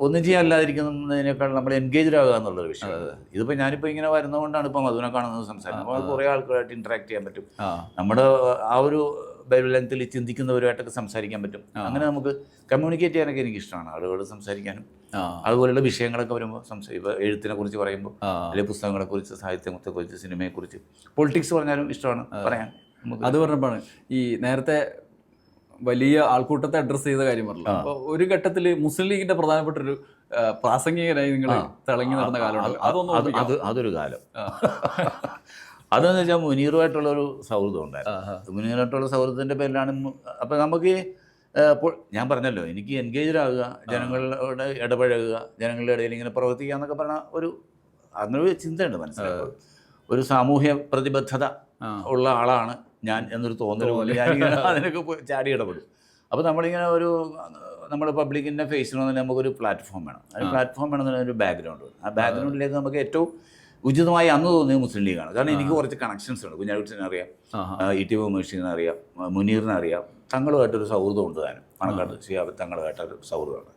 ഒന്നും ചെയ്യാനില്ലാതിരിക്കുന്നതിനേക്കാൾ നമ്മൾ എൻഗേജ്ഡ് ആകുക എന്നുള്ളൊരു വിഷയം. ഇതിപ്പോൾ ഞാനിപ്പോൾ ഇങ്ങനെ വരുന്നതുകൊണ്ടാണ് ഇപ്പോൾ മധുവിനെ കാണുന്നത്, സംസാരിക്കുന്നത്. അപ്പോൾ കുറേ ആൾക്കാരായിട്ട് ഇൻട്രാക്ട് ചെയ്യാൻ പറ്റും, നമ്മുടെ ആ ഒരു ലെങ്ത്തിൽ ചിന്തിക്കുന്നവരുമായിട്ടൊക്കെ സംസാരിക്കാൻ പറ്റും. അങ്ങനെ നമുക്ക് കമ്മ്യൂണിക്കേറ്റ് ചെയ്യാനൊക്കെ എനിക്ക് ഇഷ്ടമാണ്, ആളുകളോട് സംസാരിക്കാനും. അതുപോലെയുള്ള വിഷയങ്ങളൊക്കെ വരുമ്പോൾ ഇപ്പോൾ എഴുത്തിനെ കുറിച്ച് പറയുമ്പോൾ, അല്ലെങ്കിൽ പുസ്തകങ്ങളെക്കുറിച്ച്, സാഹിത്യത്തെക്കുറിച്ച്, സിനിമയെക്കുറിച്ച്, പൊളിറ്റിക്സ് പറഞ്ഞാലും ഇഷ്ടമാണ് പറയാൻ. അത് പറഞ്ഞപ്പോഴാണ് ഈ നേരത്തെ വലിയ ആൾക്കൂട്ടത്തെ അഡ്രസ്സ് ചെയ്ത കാര്യം പറഞ്ഞില്ല. അപ്പോൾ ഒരു ഘട്ടത്തിൽ മുസ്ലിം ലീഗിന്റെ പ്രധാനപ്പെട്ട ഒരു പ്രാസംഗികനായി നിങ്ങൾ തിളങ്ങി നടന്ന കാലമാണ്. അതൊരു കാലം. അതെന്ന് വെച്ചാൽ മുനീറുമായിട്ടുള്ളൊരു സൗഹൃദം ഉണ്ടായിരുന്നു. മുനീറുമായിട്ടുള്ള സൗഹൃദത്തിൻ്റെ പേരിലാണ്. അപ്പം നമുക്ക് ഞാൻ പറഞ്ഞല്ലോ, എനിക്ക് എൻഗേജ്ഡ് ആകുക, ജനങ്ങളോട് ഇടപഴകുക, ജനങ്ങളുടെ ഇടയിൽ ഇങ്ങനെ പ്രവർത്തിക്കുക എന്നൊക്കെ പറഞ്ഞ അങ്ങനൊരു ചിന്തയുണ്ട് മനസ്സിലാക്കുക. ഒരു സാമൂഹ്യ പ്രതിബദ്ധത ഉള്ള ആളാണ് ഞാൻ എന്നൊരു തോന്നൽ പോലെ ഞാനിങ്ങനെ അതിനൊക്കെ ചാടി ഇടപെടും. അപ്പോൾ നമ്മളിങ്ങനെ നമ്മുടെ പബ്ലിക്കിൻ്റെ ഫേസിൽ തന്നെ നമുക്കൊരു പ്ലാറ്റ്ഫോം വേണം. ആ പ്ലാറ്റ്ഫോം വേണമെന്ന് ഒരു ബാക്ക്ഗ്രൗണ്ട് വേണം. ആ ബാക്ക്ഗ്രൗണ്ടിലേക്ക് നമുക്ക് ഏറ്റവും ഉചിതമായി അന്ന് തോന്നിയത് മുസ്ലിം ലീഗാണ്. കാരണം എനിക്ക് കുറച്ച് കണക്ഷൻസ് ഉണ്ട്. കുഞ്ഞാലിക്കുട്ടിനെ അറിയാം, ഇ.ടി. മുഹമ്മദ് അറിയാം, മുനീറിനെ അറിയാം, തങ്ങളുമായിട്ടൊരു സൗഹൃദം ഉണ്ട്. താനും പണക്കാട്ട് ശിഹാബ് തങ്ങളുമായിട്ടൊരു സൗഹൃദമാണ്.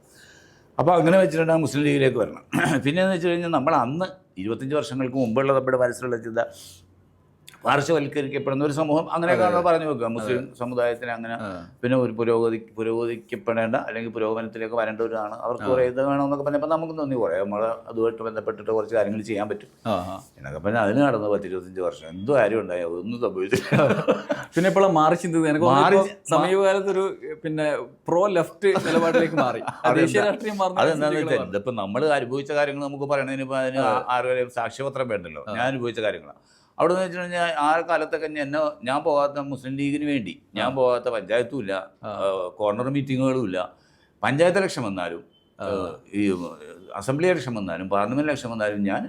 അപ്പോൾ അങ്ങനെ വെച്ചിട്ടുണ്ടെങ്കിൽ മുസ്ലിം ലീഗിലേക്ക് വരണം. പിന്നെയെന്ന് വെച്ച് കഴിഞ്ഞാൽ നമ്മൾ അന്ന് 25 വർഷങ്ങൾക്ക് മുമ്പുള്ള നമ്മുടെ മനസ്സിലുള്ള ചിന്ത പാർശ്വവൽക്കരിക്കപ്പെടുന്ന ഒരു സമൂഹം, അങ്ങനെയൊക്കെയാണല്ലോ പറഞ്ഞു വെക്കുക. മുസ്ലിം സമുദായത്തിന് അങ്ങനെ പിന്നെ ഒരു പുരോഗതിക്കപ്പെടേണ്ട അല്ലെങ്കിൽ പുരോഗമനത്തിലേക്ക് വരേണ്ടവരാണ്, അവർക്ക് കുറേ ഇത് വേണമെന്നൊക്കെ പറഞ്ഞപ്പോൾ നമുക്ക് തോന്നി കുറേ നമ്മൾ അതുമായിട്ട് ബന്ധപ്പെട്ടിട്ട് കുറച്ച് കാര്യങ്ങൾ ചെയ്യാൻ പറ്റും എന്നൊക്കെ പറഞ്ഞാൽ അതിന് നടന്നു 10-25 വർഷം. എന്തോ കാര്യം ഉണ്ടായോ, ഒന്നും സംഭവിച്ചില്ല. പിന്നെ ഇപ്പോൾ മാറി ചിന്തിച്ചത് എനിക്ക് സമീപകാലത്തൊരു പിന്നെ പ്രോ ലെഫ്റ്റ് നിലപാടിലേക്ക് മാറി. അതെന്താണെന്ന് വെച്ചാൽ ഇതിപ്പോൾ നമ്മൾ അനുഭവിച്ച കാര്യങ്ങൾ നമുക്ക് പറയണതിന് ഇപ്പോൾ അതിന് ആരുടെയും സാക്ഷ്യപത്രം വേണ്ടല്ലോ. ഞാൻ അനുഭവിച്ച കാര്യങ്ങളാണ്. അവിടെ നിന്ന് വെച്ചിട്ടുണ്ടെങ്കിൽ ആ കാലത്തൊക്കെ ഞാൻ പോകാത്ത മുസ്ലിം ലീഗിന് വേണ്ടി ഞാൻ പോകാത്ത പഞ്ചായത്തും ഇല്ല, കോർണർ മീറ്റിങ്ങുകളും ഇല്ല. പഞ്ചായത്ത് ഇലക്ഷൻ വന്നാലും, ഈ അസംബ്ലി ഇലക്ഷൻ വന്നാലും, പാർലമെൻറ്റ് ഇലക്ഷൻ വന്നാലും ഞാൻ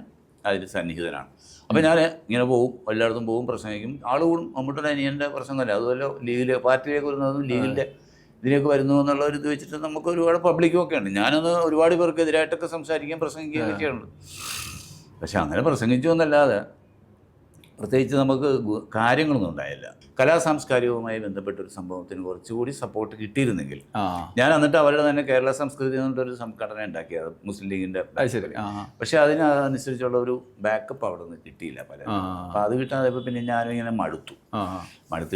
അതിൽ സന്നിഹിതനാണ്. അപ്പോൾ ഞാൻ ഇങ്ങനെ പോകും, എല്ലായിടത്തും പോകും, പ്രസംഗിക്കും. ആളുകളും മമ്മൂട്ടിയുടെ അനിയൻ്റെ പ്രസംഗമല്ല, അതുപോലെ ലീഗിൽ പാർട്ടിയിലേക്ക് വരുന്നതും ലീഗിൻ്റെ ഇതിലേക്ക് വരുന്നു എന്നുള്ള ഒരു ഇത് വെച്ചിട്ട് നമുക്ക് ഒരുപാട് പബ്ലിക്കും ഒക്കെ ഉണ്ട്. ഞാനത് ഒരുപാട് പേർക്ക് എതിരായിട്ടൊക്കെ സംസാരിക്കുകയും പ്രസംഗിക്കുകയൊക്കെ ചെയ്യുന്നുണ്ട്. പക്ഷെ അങ്ങനെ പ്രസംഗിച്ചു എന്നല്ലാതെ പ്രത്യേകിച്ച് നമുക്ക് കാര്യങ്ങളൊന്നും ഉണ്ടായില്ല. കലാസാംസ്കാരികവുമായി ബന്ധപ്പെട്ടൊരു സംഭവത്തിന് കുറച്ചുകൂടി സപ്പോർട്ട് കിട്ടിയിരുന്നെങ്കിൽ ഞാൻ എന്നിട്ട് അവരുടെ തന്നെ കേരള സംസ്കൃതി എന്നിട്ടൊരു സംഘടന ഉണ്ടാക്കിയത് മുസ്ലിം ലീഗിൻ്റെ. പക്ഷെ അതിനനുസരിച്ചുള്ള ഒരു ബാക്കപ്പ് അവിടെ നിന്ന് കിട്ടിയില്ല പല. അപ്പോൾ അത് കിട്ടാതെ പിന്നെ ഞാനിങ്ങനെ മടുത്തു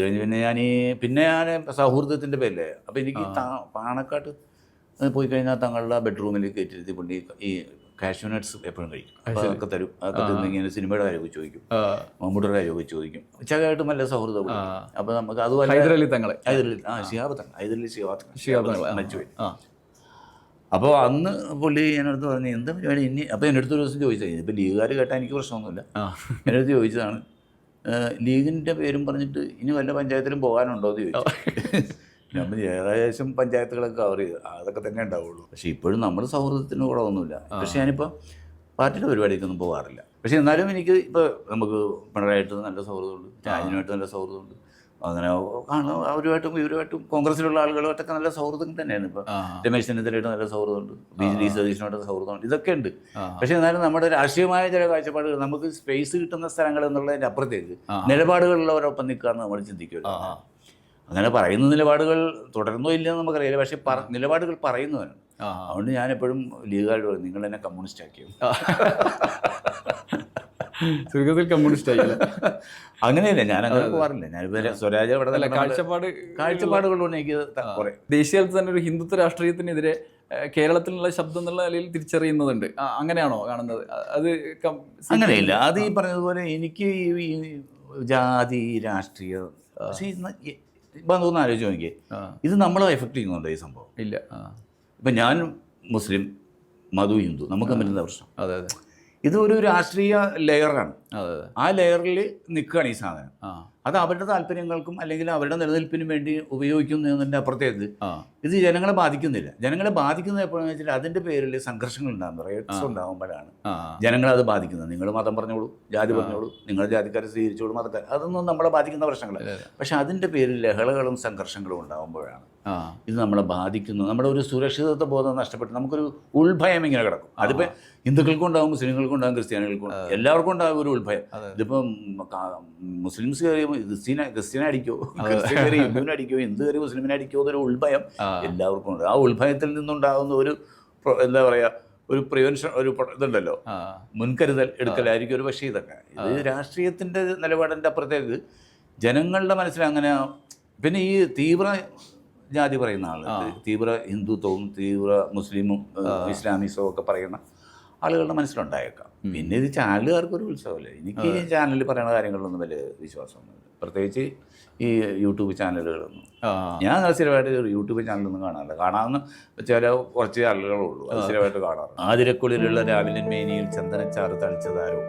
കഴിഞ്ഞ് പിന്നെ ഞാൻ സൗഹൃദത്തിൻ്റെ പേരില്ലേ. അപ്പോൾ എനിക്ക് പാണക്കാട്ട് പോയി കഴിഞ്ഞാൽ തങ്ങളുടെ ബെഡ്റൂമിൽ കയറ്റിരുത്തി പുള്ളി ഈ കാഷ്യൂ നട്ട്സ് എപ്പോഴും കഴിക്കും. അപ്പോൾ അതൊക്കെ തരും. അതൊക്കെ തിന്നിങ്ങനെ സിനിമയുടെ കാര്യമൊക്കെ ചോദിക്കും, മമ്മൂട്ടിയുടെ കാര്യമൊക്കെ ചോദിക്കും. ഉച്ചക്കായിട്ടും നല്ല സൗഹൃദം. അപ്പോൾ നമുക്ക് അതുപോലെ മരിച്ചുപോയി. അപ്പോൾ അന്ന് പുള്ളി എന്നടുത്ത് പറഞ്ഞു എന്താ പരിപാടി ഇനി. അപ്പോൾ എൻ്റെ അടുത്തൊരു ദിവസം ചോദിച്ചത്, ഇപ്പോൾ ലീഗുകാർ കേട്ടാൽ എനിക്ക് പ്രശ്നമൊന്നുമില്ല, എൻ്റെ അടുത്ത് ചോദിച്ചതാണ് ലീഗിൻ്റെ പേരും പറഞ്ഞിട്ട് ഇനി വല്ല പഞ്ചായത്തിലും പോകാനുണ്ടോ എന്ന് ചോദിച്ചു. നമ്മൾ ഏകദേശം പഞ്ചായത്തുകളൊക്കെ കവർ ചെയ്ത് അതൊക്കെ തന്നെ ഉണ്ടാവുള്ളൂ. പക്ഷേ ഇപ്പോഴും നമ്മൾ സൗഹൃദത്തിന് കൂടെ ഒന്നുമില്ല. പക്ഷേ ഞാനിപ്പോൾ പാർട്ടിയുടെ പരിപാടിക്കൊന്നും പോകാറില്ല. പക്ഷേ എന്നാലും എനിക്ക് ഇപ്പോൾ നമുക്ക് പിണറായിട്ട് നല്ല സൗഹൃദമുണ്ട്, രാജനുമായിട്ട് നല്ല സൗഹൃദമുണ്ട്. അങ്ങനെ കാണും അവരുമായിട്ടും ഇവരുമായിട്ടും കോൺഗ്രസിലുള്ള ആളുകളുമായിട്ടൊക്കെ നല്ല സൗഹൃദം തന്നെയാണ്. ഇപ്പോൾ രമേശ് ചെന്നിത്തലയായിട്ട് നല്ല സൗഹൃദമുണ്ട്, ബി സതീശനുമായിട്ട് സൗഹൃദമുണ്ട്, ഇതൊക്കെ ഉണ്ട്. പക്ഷേ എന്നാലും നമ്മുടെ രാഷ്ട്രീയമായ ചില കാഴ്ചപ്പാടുകൾ നമുക്ക് സ്പേസ് കിട്ടുന്ന സ്ഥലങ്ങൾ എന്നുള്ളതിൻ്റെ അപ്പുറത്തേക്ക് നിലപാടുകളുള്ളവരൊപ്പം നിൽക്കാമെന്ന് നമ്മൾ ചിന്തിക്കുമല്ലോ. അങ്ങനെ പറയുന്ന നിലപാടുകൾ തുടർന്നോ ഇല്ലെന്ന് നമുക്കറിയില്ല, പക്ഷേ നിലപാടുകൾ പറയുന്നവരാണ്. അതുകൊണ്ട് ഞാനെപ്പോഴും ലീഗുകാരോട് പറയും നിങ്ങൾ എന്നെ കമ്മ്യൂണിസ്റ്റ് ആക്കിയോ. ചുരുക്കത്തിൽ കമ്മ്യൂണിസ്റ്റ് ആയില്ല. അങ്ങനെയല്ല, ഞാൻ അങ്ങനെ പോകാറില്ല. ഞാനിപ്പോൾ സ്വരാജ് അവിടെ കാഴ്ചപ്പാടുകളുണ്ട് എനിക്ക് കുറേ. ദേശീയ തലത്തിൽ തന്നെ ഒരു ഹിന്ദുത്വ രാഷ്ട്രീയത്തിനെതിരെ കേരളത്തിലുള്ള ശബ്ദം എന്നുള്ള നിലയിൽ തിരിച്ചറിയുന്നതുണ്ട്. അങ്ങനെയാണോ കാണുന്നത്? അത് അങ്ങനെയില്ല. അത് ഈ പറഞ്ഞതുപോലെ എനിക്ക് ഈ ജാതി രാഷ്ട്രീയം പക്ഷേ ഇപ്പം തോന്നുന്നു ആലോചിച്ച് നോക്കിയേ, ഇത് നമ്മളെ എഫക്റ്റ് ചെയ്യുന്നുണ്ടോ ഈ സംഭവം? ഇല്ല. ഇപ്പം ഞാൻ മുസ്ലിം, മധു ഹിന്ദു, നമുക്ക് പറ്റുന്ന പ്രശ്നം. അതെ അതെ, ഇത് ഒരു രാഷ്ട്രീയ ലെയറാണ്. ആ ലെയറിൽ നിൽക്കുകയാണ് ഈ സാധനം. അത് അവരുടെ താല്പര്യങ്ങൾക്കും അല്ലെങ്കിൽ അവരുടെ നിലനിൽപ്പിനും വേണ്ടി ഉപയോഗിക്കുന്നതിൻ്റെ അപ്പുറത്തേക്ക് ഇത് ജനങ്ങളെ ബാധിക്കുന്നില്ല. ജനങ്ങളെ ബാധിക്കുന്നത് എപ്പോഴാണെന്ന് വെച്ചാൽ അതിൻ്റെ പേരിൽ സംഘർഷങ്ങൾ ഉണ്ടാകുന്നത്, റേറ്റ്സ് ഉണ്ടാകുമ്പോഴാണ് ജനങ്ങളത് ബാധിക്കുന്നത്. നിങ്ങൾ മതം പറഞ്ഞോളൂ, ജാതി പറഞ്ഞോളൂ, നിങ്ങൾ ജാതിക്കാരെ സ്വീകരിച്ചോളൂ, മതക്കാർ, അതൊന്നും നമ്മളെ ബാധിക്കുന്ന പ്രശ്നങ്ങളല്ല. പക്ഷെ അതിൻ്റെ പേരിൽ ലഹളകളും സംഘർഷങ്ങളും ഉണ്ടാകുമ്പോഴാണ് ഇത് നമ്മളെ ബാധിക്കുന്നു. നമ്മുടെ ഒരു സുരക്ഷിതത്വ ബോധം നഷ്ടപ്പെട്ട് നമുക്കൊരു ഉൾഭയം ഇങ്ങനെ കിടക്കും. അതിപ്പോൾ ഹിന്ദുക്കൾക്കും ഉണ്ടാകും, മുസ്ലിങ്ങൾക്കും ഉണ്ടാകും, ക്രിസ്ത്യാനികൾക്കും ഉണ്ടാകും, എല്ലാവർക്കും ഉണ്ടാകും ഒരു ഉൾഭയം. ഇതിപ്പം മുസ്ലിംസ് കയറി ക്രിസ്ത്യനെ അടിക്കോ, ക്രിസ്ത്യൻ കയറി ഹിന്ദുവിനെ അടിക്കോ, ഹിന്ദു കയറി മുസ്ലിമിനെ അടിക്കോ എന്നൊരു ഉൾഭയം എല്ലാവർക്കും ഉണ്ട്. ആ ഉൾഭയത്തിൽ നിന്നുണ്ടാകുന്ന എന്താ പറയുക, ഒരു പ്രിവെൻഷൻ, ഒരു ഇതുണ്ടല്ലോ, മുൻകരുതൽ എടുക്കലായിരിക്കും ഒരു പക്ഷേ ഇതൊക്കെ. ഇത് രാഷ്ട്രീയത്തിൻ്റെ നിലപാടിൻ്റെ അപ്പുറത്തേക്ക് ജനങ്ങളുടെ മനസ്സിൽ അങ്ങനെ. പിന്നെ ഈ തീവ്ര ജാതി പറയുന്ന ആൾ, തീവ്ര ഹിന്ദുത്വവും തീവ്ര മുസ്ലിമും ഇസ്ലാമിസവും ഒക്കെ പറയുന്ന ആളുകളുടെ മനസ്സിലുണ്ടായേക്കാം. പിന്നെ ഇത് ചാനലുകാർക്കൊരു ഉത്സവമല്ലേ. എനിക്ക് ഈ ചാനലിൽ പറയുന്ന കാര്യങ്ങളിലൊന്നും വലിയ വിശ്വാസമൊന്നുമില്ല, പ്രത്യേകിച്ച് ഈ യൂട്യൂബ് ചാനലുകളൊന്നും. ഞാൻ സ്ഥിരമായിട്ട് യൂട്യൂബ് ചാനലൊന്നും കാണാറില്ല. കാണാമെന്ന് ചില കുറച്ച് ആളുകളേ ഉള്ളൂ, അത് സ്ഥിരമായിട്ട് കാണാറ്. ആതിരക്കുള്ളിലുള്ള രാവിലെ മേനിയിൽ ചന്ദനച്ചാറ് തളിച്ചതാരോ,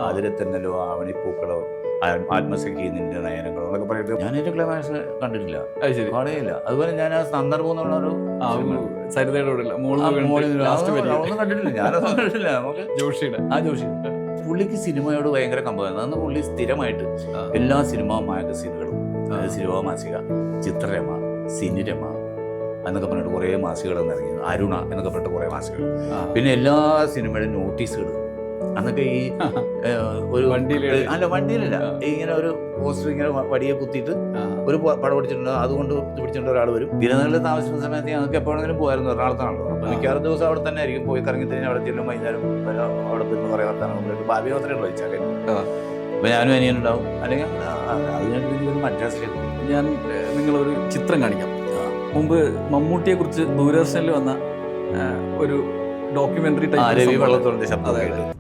ആതിരത്തെന്നലോ ആവണിപ്പൂക്കളോ ആത്മസഖി നിന്റെ നയനങ്ങളോ എന്നൊക്കെ പറഞ്ഞിട്ട് ഞാൻ എൻ്റെ ക്ലൈമാക്സ് കണ്ടിട്ടില്ല, കാണുകയില്ല. അതുപോലെ ഞാൻ ആ സന്ദർഭം എന്നുള്ളൊരു ഒന്നും കണ്ടിട്ടില്ല, ഞാനൊന്നും കണ്ടിട്ടില്ല. നമുക്ക് ജോഷിയുടെ പുള്ളിക്ക് സിനിമയോട് ഭയങ്കര കമ്പമായിരുന്നു. അന്ന് പുള്ളി സ്ഥിരമായിട്ട് എല്ലാ സിനിമാ മാഗസീനുകളും, സിനിമാ മാസിക, ചിത്രരമ, സിനിരമ എന്നൊക്കെ പറഞ്ഞിട്ട് കുറേ മാസികകളൊന്നും ഇറങ്ങി, അരുണ എന്നൊക്കെ പറഞ്ഞിട്ട് കുറേ മാസികകൾ, പിന്നെ എല്ലാ സിനിമയുടെയും നോട്ടീസുകൾ. അന്നൊക്കെ ഈ ഒരു വണ്ടിയിലല്ല, ഇങ്ങനെ ഒരു പോസ്റ്റർ ഇങ്ങനെ വടിയെ കുത്തിയിട്ട് ഒരു പടം പിടിച്ചിട്ടുണ്ട്, അതുകൊണ്ട് പിടിച്ചിട്ടുണ്ട് ഒരാൾ വരും. തിരുനെല്ലിൽ താമസിക്കുന്ന സമയത്ത് ഞങ്ങൾക്ക് എപ്പോഴെങ്കിലും പോയായിരുന്നു, എറണാകുളത്താണല്ലോ. അപ്പോൾ മിക്കവാറും ദിവസം അവിടെ തന്നെ ആയിരിക്കും, പോയി കറങ്ങി തിരിഞ്ഞ് അവിടെ ചെല്ലും, വൈകുന്നേരം അവിടെ നിന്ന് കുറേ വർത്താനം ഭാവി മാത്രമേ വായിച്ചാൽ. അപ്പോൾ ഞാനും അനിയനുണ്ടാവും, അല്ലെങ്കിൽ അതിനായിട്ട് ഒരു മദ്രാസിലേക്ക്. ഞാൻ നിങ്ങളൊരു ചിത്രം കാണിക്കാം. മുമ്പ് മമ്മൂട്ടിയെ കുറിച്ച് ദൂരദർശനിൽ വന്ന ഒരു ഡോക്യുമെന്ററി രവി വള്ളത്തോളിന്റെ ശബ്ദം.